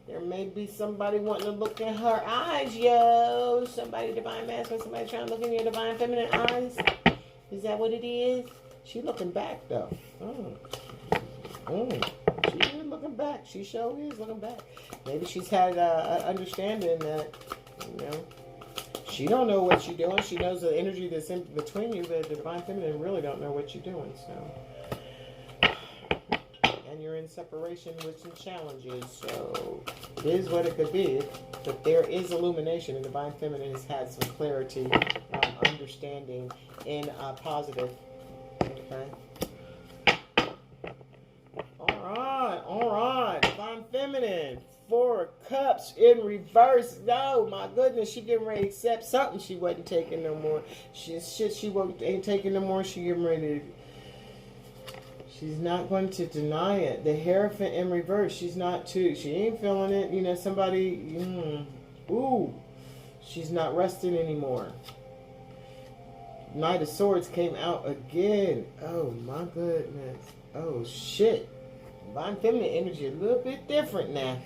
there may be somebody wanting to look in her eyes, yo. Somebody divine masculine, somebody trying to look in your divine feminine eyes. Is that what it is? She looking back though. She is looking back. She sure is looking back. Maybe she's had an understanding that, you know, she don't know what you're doing. She knows the energy that's in between you, but the divine feminine really don't know what you're doing. So, and you're in separation with some challenges. So it is what it could be. But there is illumination, and divine feminine has had some clarity, understanding, and positive. Okay. All right. Divine feminine. 4 cups in reverse. No, my goodness, she getting ready to accept something she wasn't taking no more. She ain't taking no more. She getting ready to. She's not going to deny it. The Hierophant in reverse. She's not too. She ain't feeling it. You know, somebody. Ooh, she's not resting anymore. Knight of Swords came out again. Oh my goodness. Oh shit. Divine feminine energy a little bit different now.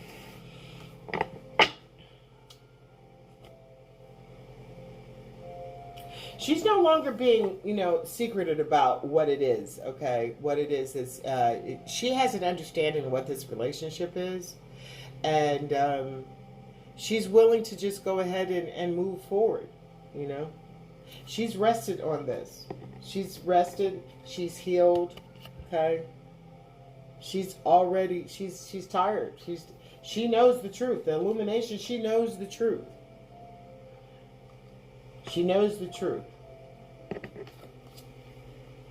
She's no longer being, you know, secreted about what it is, okay? What it is she has an understanding of what this relationship is. And she's willing to just go ahead and move forward, you know? She's rested on this. She's rested. She's healed, okay? She's tired. She knows the truth. The illumination, she knows the truth. She knows the truth.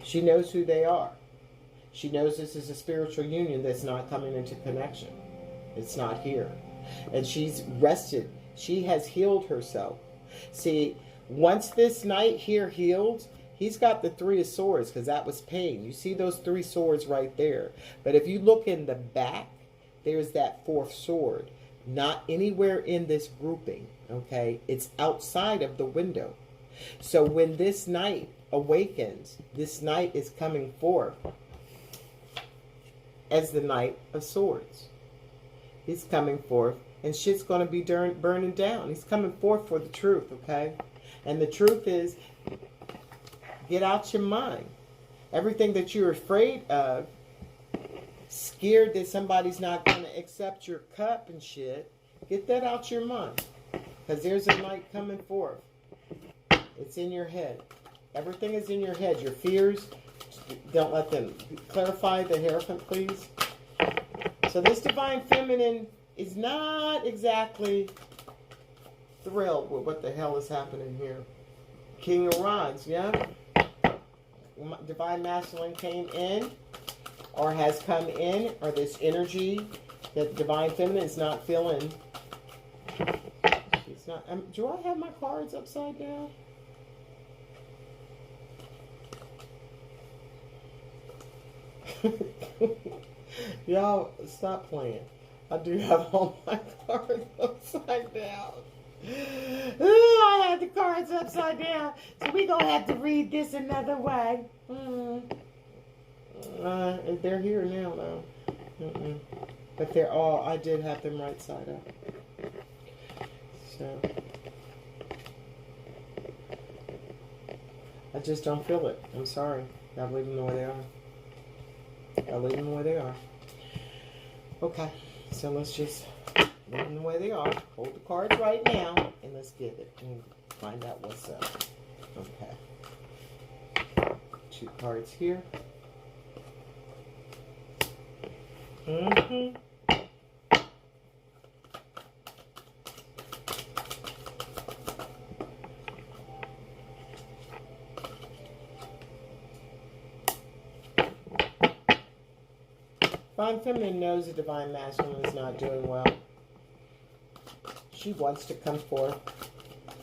She knows who they are. She knows this is a spiritual union that's not coming into connection. It's not here. And she's rested. She has healed herself. See, once this knight here healed, he's got the 3 of Swords because that was pain. You see those 3 swords right there. But if you look in the back, there's that 4th sword. Not anywhere in this grouping, okay? It's outside of the window. So when this knight awakens, this knight is coming forth as the Knight of Swords. He's coming forth, and shit's going to be burning down. He's coming forth for the truth, okay? And the truth is, get out your mind. Everything that you're afraid of, scared that somebody's not going to accept your cup and shit, get that out your mind. Because there's a light coming forth. It's in your head. Everything is in your head. Your fears, don't let them. Clarify the Hierophant, please. So this divine feminine is not exactly thrilled with what the hell is happening here. King of Rods, yeah? Divine masculine came in, or has come in, or this energy that the divine feminine is not feeling. She's not. Do I have my cards upside down? Y'all, stop playing. I do have all my cards upside down. Ooh, I have the cards upside down. So we gonna have to read this another way. They're here now, though. But they're all, I did have them right side up. So, I just don't feel it. I'm sorry. Gotta leave them the way they are. Gotta leave them the way they are. Okay, so let's just leave them the way they are. Hold the cards right now, and let's get it and find out what's up. Okay. 2 cards here. Mm-hmm. Divine Feminine knows the Divine Masculine is not doing well. She wants to come forth.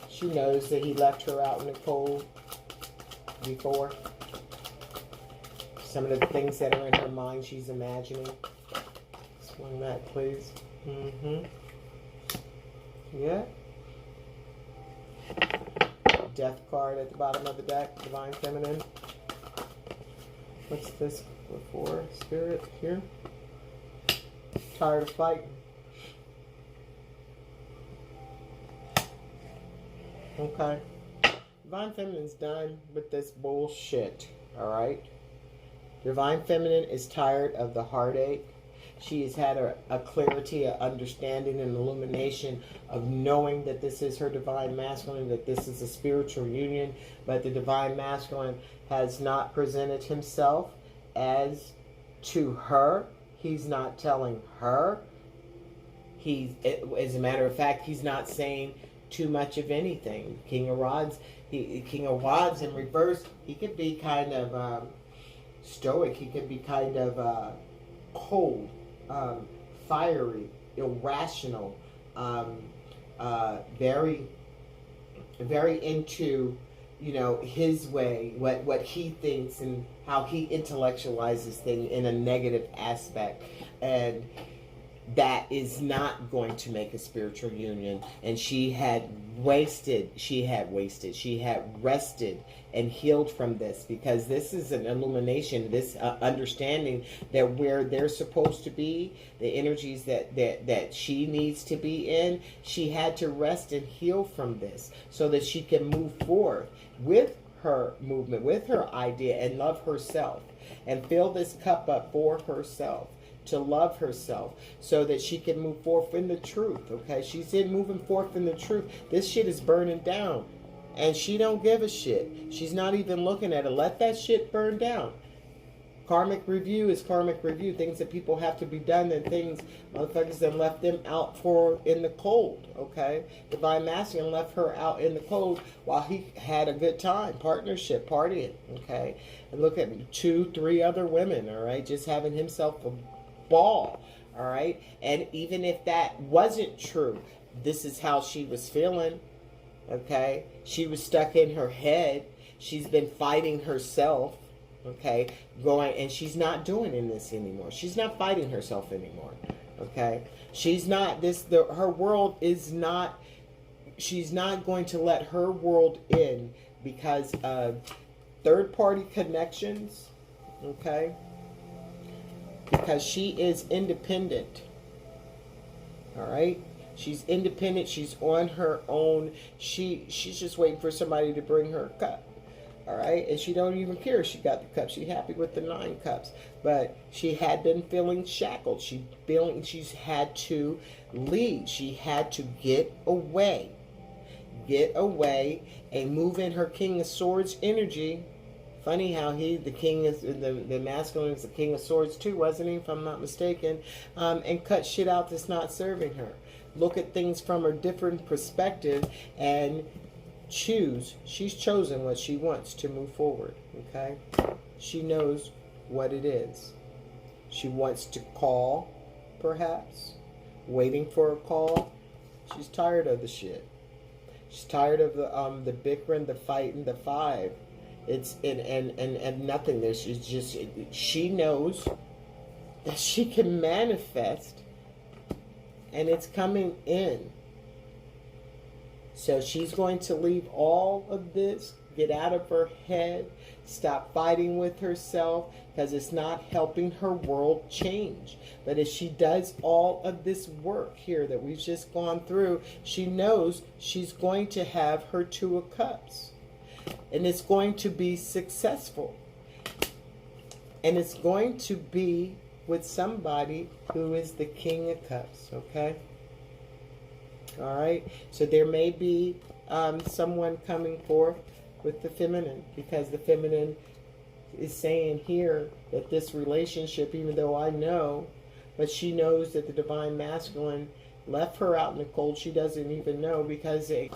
She knows that he left her out in the cold before. Some of the things that are in her mind she's imagining. Swing that, please. Mm-hmm. Yeah. Death card at the bottom of the deck, Divine Feminine. What's this before? Spirit here. Tired of fighting. Okay. Divine Feminine's done with this bullshit. Alright? Divine Feminine is tired of the heartache. She has had a clarity, an understanding, an illumination of knowing that this is her Divine Masculine, that this is a spiritual union, but the Divine Masculine has not presented himself as to her. He's not telling her. As a matter of fact, he's not saying too much of anything. King of Wands in reverse, he could be kind of stoic. He could be kind of cold, fiery, irrational, very, very into, his way, what he thinks and how he intellectualizes things in a negative aspect. And that is not going to make a spiritual union. And she had rested and healed from this, because this is an illumination, this understanding that where they're supposed to be, the energies that she needs to be in, she had to rest and heal from this so that she can move forward with her movement, with her idea, and love herself and fill this cup up for herself, to love herself so that she can move forth in the truth. Okay, she's moving forth in the truth. This shit is burning down and she don't give a shit. She's not even looking at it. Let that shit burn down. Karmic review is karmic review. Things that people have to be done, and things motherfuckers that left them out for in the cold. Okay, Divine Masculine left her out in the cold while he had a good time, partnership, partying. Okay, and look at 2, 3 other women. All right, just having himself a ball. All right, and even if that wasn't true, this is how she was feeling. Okay, she was stuck in her head. She's been fighting herself. Okay, and she's not doing in this anymore. She's not fighting herself anymore. Okay, she's not her world is not. She's not going to let her world in because of third-party connections. Okay, because she is independent. All right, she's independent. She's on her own. She's just waiting for somebody to bring her a cup. All right, and she don't even care. She got the cup. She's happy with the 9 cups, but she had been feeling shackled. She's had to leave. She had to get away, and move in her King of Swords energy. Funny how the king is the masculine is the King of Swords too, wasn't he? If I'm not mistaken, and cut shit out that's not serving her. Look at things from a different perspective and choose. She's chosen what she wants to move forward. Okay, she knows what it is. She wants to call, perhaps waiting for a call. She's tired of the shit. She's tired of the bickering, the fighting, the 5. It's and nothing. This is just, she knows that she can manifest, and it's coming in. So she's going to leave all of this, get out of her head, stop fighting with herself, because it's not helping her world change. But if she does all of this work here that we've just gone through, she knows she's going to have her 2 of Cups. And it's going to be successful. And it's going to be with somebody who is the King of Cups, okay? All right, so there may be someone coming forth with the feminine, because the feminine is saying here that this relationship, even though I know But she knows that the divine masculine left her out in the cold. She doesn't even know because it...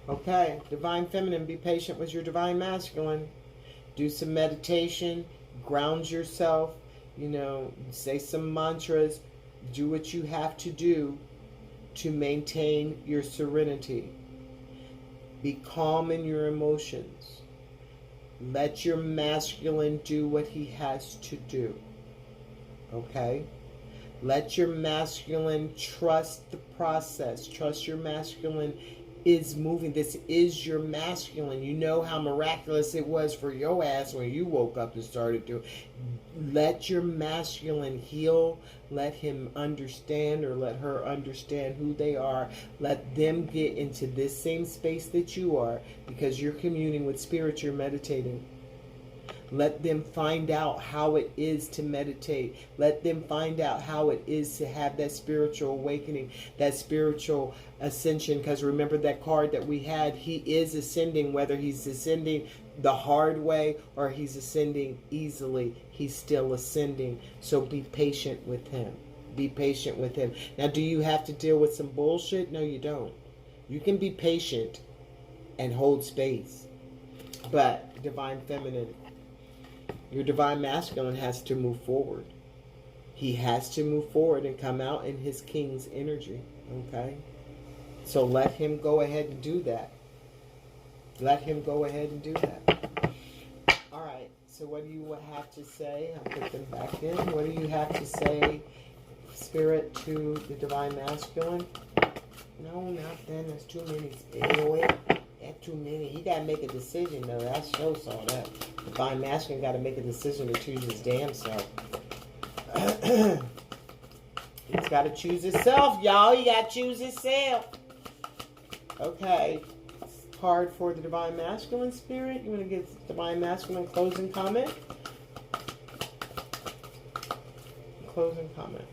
Okay, divine feminine, be patient with your divine masculine. Do some meditation, ground yourself, say some mantras, do what you have to do to maintain your serenity. Be calm in your emotions. Let your masculine do what he has to do. Okay? Let your masculine trust the process. Trust your masculine is moving. This is your masculine. You know how miraculous it was for your ass when you woke up and started doing. Let your masculine heal. Let him understand, or let her understand who they are. Let them get into this same space that you are, because you're communing with spirit, you're meditating. Let them find out how it is to meditate. Let them find out how it is to have that spiritual awakening, that spiritual ascension. Because remember that card that we had, he is ascending. Whether he's ascending the hard way or he's ascending easily, he's still ascending. So be patient with him. Be patient with him. Now, do you have to deal with some bullshit? No, you don't. You can be patient and hold space. But divine feminine, your divine masculine has to move forward. He has to move forward and come out in his king's energy. Okay? So let him go ahead and do that. Let him go ahead and do that. All right. So what do you have to say? I'll put them back in. What do you have to say, spirit, to the divine masculine? No, not then. There's too many. That's too many. He got to make a decision, though. That show saw that. Divine masculine got to make a decision to choose his damn self. He's got to choose himself, y'all. He got to choose himself. Okay. Card for the divine masculine, spirit. You want to give divine masculine closing comment? Closing comment.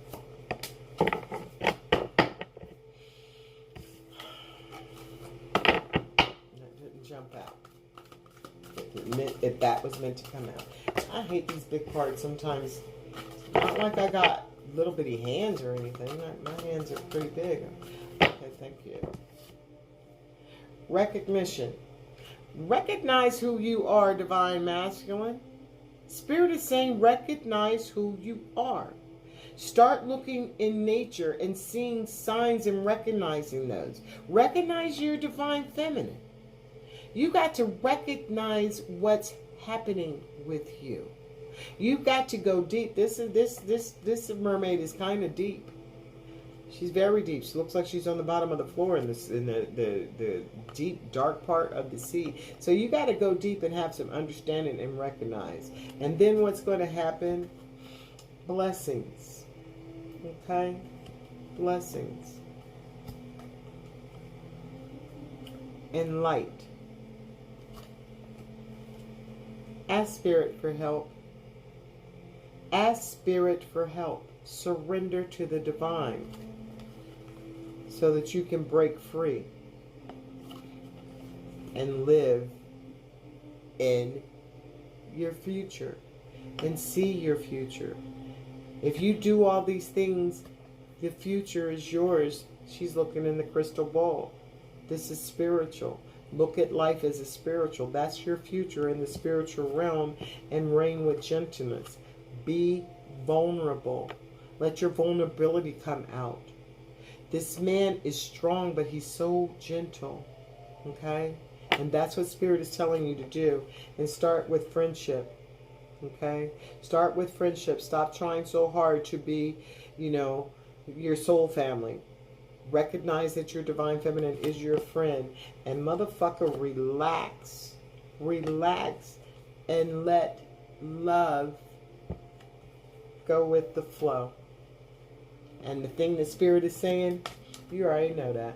Jump out. If that was meant to come out. I hate these big cards sometimes. It's not like I got little bitty hands or anything. My hands are pretty big. Okay, thank you. Recognition. Recognize who you are, divine masculine. Spirit is saying recognize who you are. Start looking in nature and seeing signs and recognizing those. Recognize your divine feminine. You got to recognize what's happening with you. You've got to go deep. This mermaid is kind of deep. She's very deep. She looks like she's on the bottom of the floor in the deep, dark part of the sea. So you got to go deep and have some understanding and recognize. And then what's going to happen? Blessings. Okay? Blessings. And light. Ask Spirit for help. Ask Spirit for help. Surrender to the divine so that you can break free and live in your future and see your future. If you do all these things, the future is yours. She's looking in the crystal ball. This is spiritual. Look at life as a spiritual. That's your future in the spiritual realm, and reign with gentleness. Be vulnerable. Let your vulnerability come out. This man is strong, but he's so gentle. Okay? And that's what Spirit is telling you to do. And start with friendship. Okay? Start with friendship. Stop trying so hard to be, your soul family. Recognize that your divine feminine is your friend. And motherfucker, relax. Relax. And let love go with the flow. And the thing that Spirit is saying, you already know that.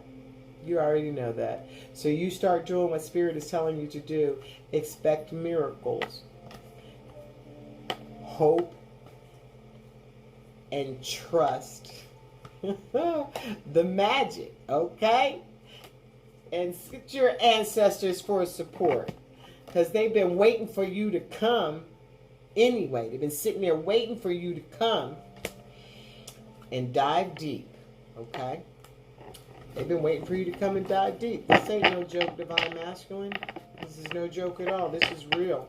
You already know that. So you start doing what Spirit is telling you to do. Expect miracles. Hope and trust the magic, okay? and get your ancestors for support, because they've been waiting for you to come anyway. They've been sitting there waiting for you to come and dive deep, okay? They've been waiting for you to come and dive deep. This ain't no joke, Divine Masculine. This is no joke at all. This is real.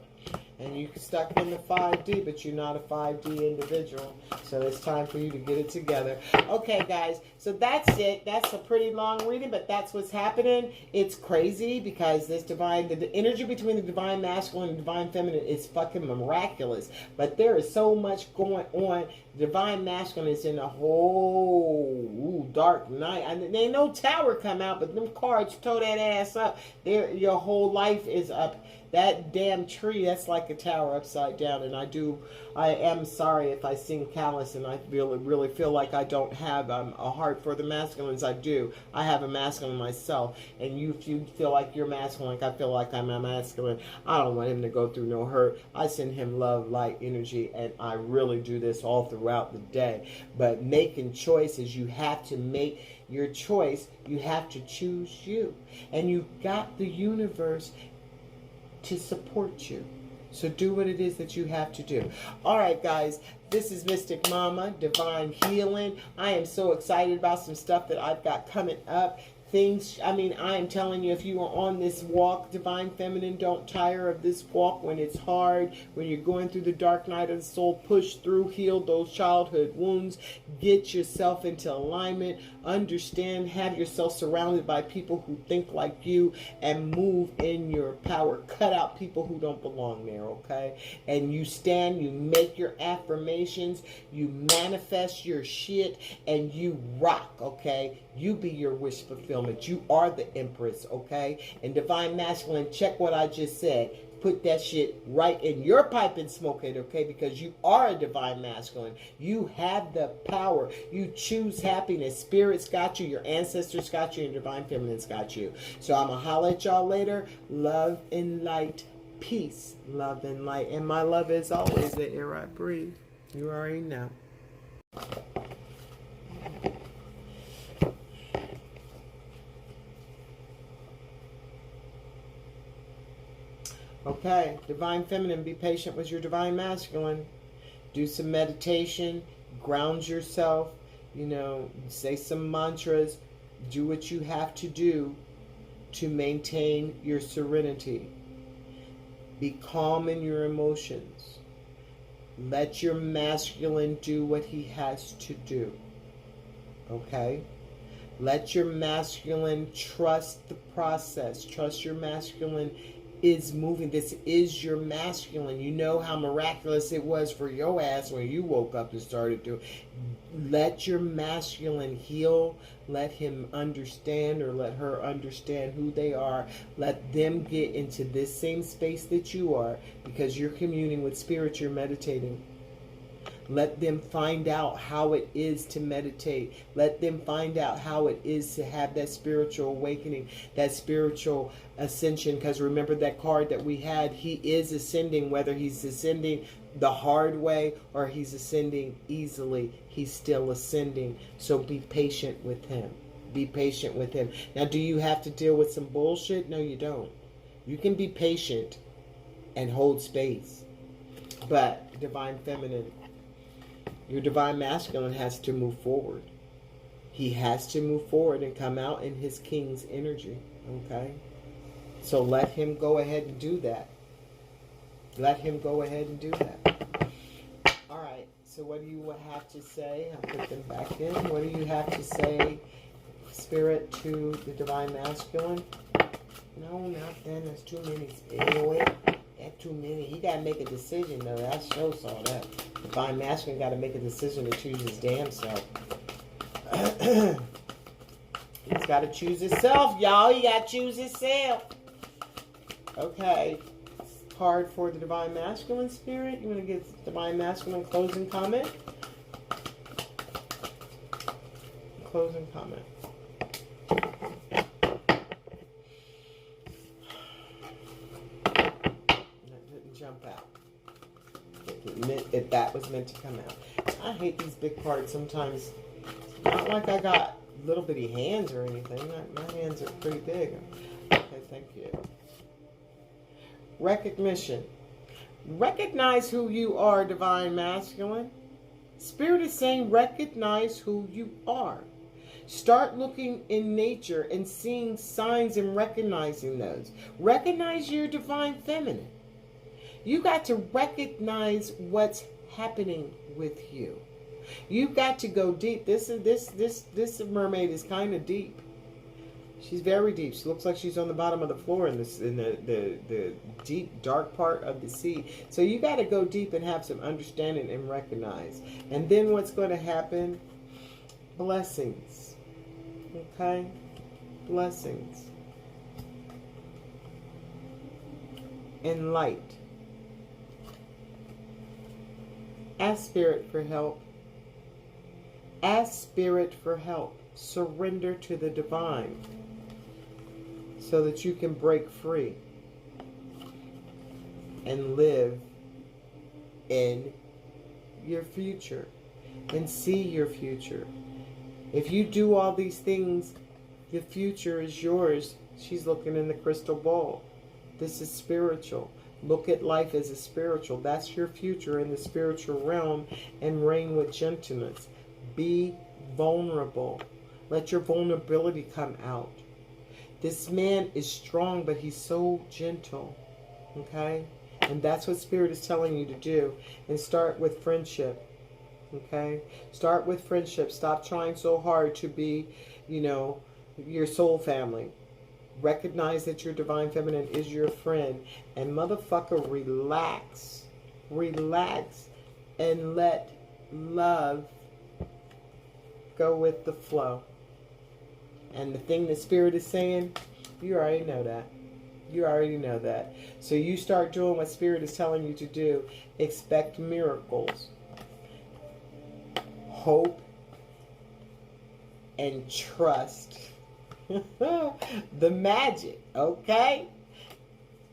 And you're stuck in the 5D, but you're not a 5D individual. So it's time for you to get it together. Okay, guys. So that's it. That's a pretty long reading, but that's what's happening. It's crazy because this divine, the energy between the divine masculine and divine feminine is fucking miraculous. But there is so much going on. The divine masculine is in a whole dark night. And there ain't no tower come out, but them cards tow that ass up. Your whole life is up. That damn tree, that's like a tower upside down. And I am sorry if I seem callous and I really feel like I don't have a heart for the masculines. I do. I have a masculine myself. And if you feel like you're masculine, like I feel like I'm a masculine, I don't want him to go through no hurt. I send him love, light, energy, and I really do this all throughout the day. But making choices, you have to make your choice. You have to choose you. And you got the universe to support you. So do what it is that you have to do. All right, guys. This is Mystic Mama, Divine Healing. I am so excited about some stuff that I've got coming up. I am telling you, if you are on this walk, Divine Feminine, don't tire of this walk when it's hard, when you're going through the dark night of the soul. Push through, heal those childhood wounds, get yourself into alignment, understand, have yourself surrounded by people who think like you, and move in your power. Cut out people who don't belong there, okay? And you stand, you make your affirmations, you manifest your shit, and you rock, okay? You be your wish fulfillment. You are the empress, okay? And Divine Masculine, check what I just said. Put that shit right in your pipe and smoke it, okay? Because you are a Divine Masculine. You have the power. You choose happiness. Spirit's got you. Your ancestors got you. And Divine Feminine's got you. So I'm going to holler at y'all later. Love and light. Peace. Love and light. And my love is always the air I breathe. You already know. Okay, Divine Feminine, be patient with your Divine Masculine. Do some meditation, ground yourself, say some mantras, do what you have to do to maintain your serenity. Be calm in your emotions. Let your masculine do what he has to do. Okay? Let your masculine trust the process. Trust your masculine is moving. This is your masculine. You know how miraculous it was for your ass when you woke up and started to. Let your masculine heal. Let him understand, or let her understand who they are. Let them get into this same space that you are, because you're communing with spirit. You're meditating. Let them find out how it is to meditate. Let them find out how it is to have that spiritual awakening, that spiritual ascension. Because remember that card that we had, he is ascending. Whether he's ascending the hard way or he's ascending easily, he's still ascending. So be patient with him. Be patient with him. Now, do you have to deal with some bullshit? No, you don't. You can be patient and hold space. But Divine Feminine, your Divine Masculine has to move forward. He has to move forward and come out in his king's energy. Okay? So let him go ahead and do that. Let him go ahead and do that. Alright, so what do you have to say? I'll put them back in. What do you have to say, Spirit, to the Divine Masculine? No, not then. There's too many. Anyway, that's too many. He got to make a decision, though. That shows all that. Divine Masculine got to make a decision to choose his damn self. He's got to choose himself, y'all. He got to choose himself. Okay. Card for the Divine Masculine, Spirit. You want to give Divine Masculine closing comment? Closing comment. That didn't jump out. If that was meant to come out. I hate these big cards sometimes. It's not like I got little bitty hands or anything. My hands are pretty big. Okay, thank you. Recognition. Recognize who you are, Divine Masculine. Spirit is saying recognize who you are. Start looking in nature and seeing signs and recognizing those. Recognize your Divine Feminine. You got to recognize what's happening with you. You've got to go deep. This mermaid is kind of deep. She's very deep. She looks like she's on the bottom of the floor in the deep, dark part of the sea. So you got to go deep and have some understanding and recognize. And then what's going to happen? Blessings. Okay? Blessings. And light. Ask Spirit for help. Ask Spirit for help. Surrender to the Divine so that you can break free and live in your future and see your future. If you do all these things, the future is yours. She's looking in the crystal ball. This is spiritual. Look at life as a spiritual. That's your future in the spiritual realm, and reign with gentleness. Be vulnerable. Let your vulnerability come out. This man is strong, but he's so gentle. Okay? And that's what Spirit is telling you to do. And start with friendship. Okay? Start with friendship. Stop trying so hard to be, your soul family. Recognize that your Divine Feminine is your friend. And motherfucker, relax. Relax. And let love go with the flow. And the thing that Spirit is saying, you already know that. You already know that. So you start doing what Spirit is telling you to do. Expect miracles. Hope and trust the magic, okay?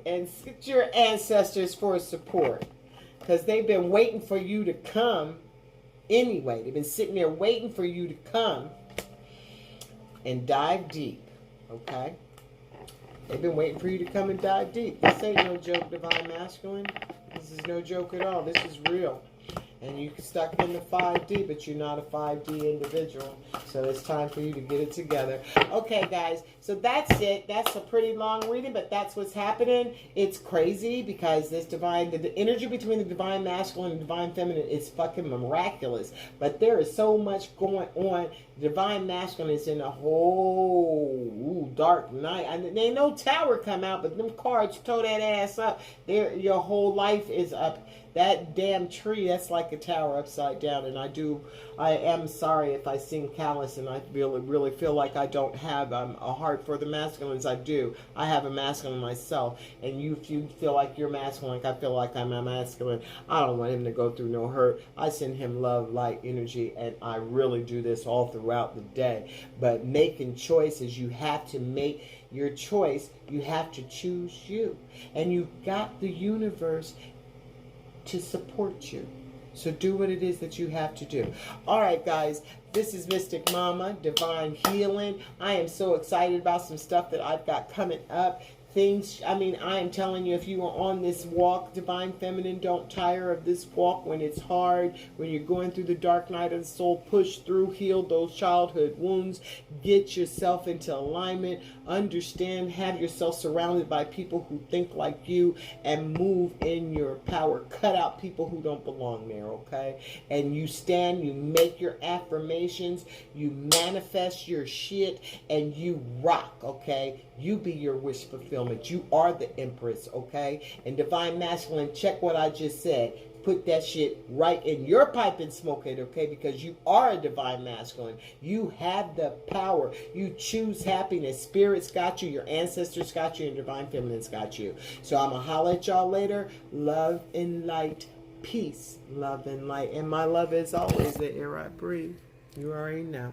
And get your ancestors for support, because they've been waiting for you to come anyway. They've been sitting there waiting for you to come and dive deep, okay? They've been waiting for you to come and dive deep. This ain't no joke, Divine Masculine. This is no joke at all. This is real. And you can stuck in the 5D, but you're not a 5D individual. So it's time for you to get it together. Okay, guys. So that's it. That's a pretty long reading, but that's what's happening. It's crazy because this divine, the energy between the Divine Masculine and Divine Feminine is fucking miraculous. But there is so much going on. The Divine Masculine is in a whole dark night. And there ain't no tower come out, but them cards tow that ass up. Your whole life is up. That damn tree, that's like a tower upside down. And I am sorry if I seem callous and I really feel like I don't have a heart for the masculines. I do. I have a masculine myself. And if you feel like you're masculine, like I feel like I'm a masculine, I don't want him to go through no hurt. I send him love, light, energy, and I really do this all throughout the day. But making choices, you have to make your choice. You have to choose you. And you've got the universe to support you. So do what it is that you have to do. All right, guys. This is Mystic Mama, Divine Healing. I am so excited about some stuff that I've got coming up. I am telling you, if you are on this walk, Divine Feminine, don't tire of this walk when it's hard, when you're going through the dark night of the soul. Push through, heal those childhood wounds, get yourself into alignment, understand, have yourself surrounded by people who think like you, and move in your power. Cut out people who don't belong there, okay? And you stand, you make your affirmations, you manifest your shit, and you rock, okay? You be your wish fulfillment. You are the Empress, okay? And Divine Masculine, check what I just said. Put that shit right in your pipe and smoke it, okay? Because you are a Divine Masculine. You have the power. You choose happiness. Spirit's got you. Your ancestors got you. And Divine Feminine's got you. So I'm going to holler at y'all later. Love and light. Peace. Love and light. And my love is always the air I breathe. You already know.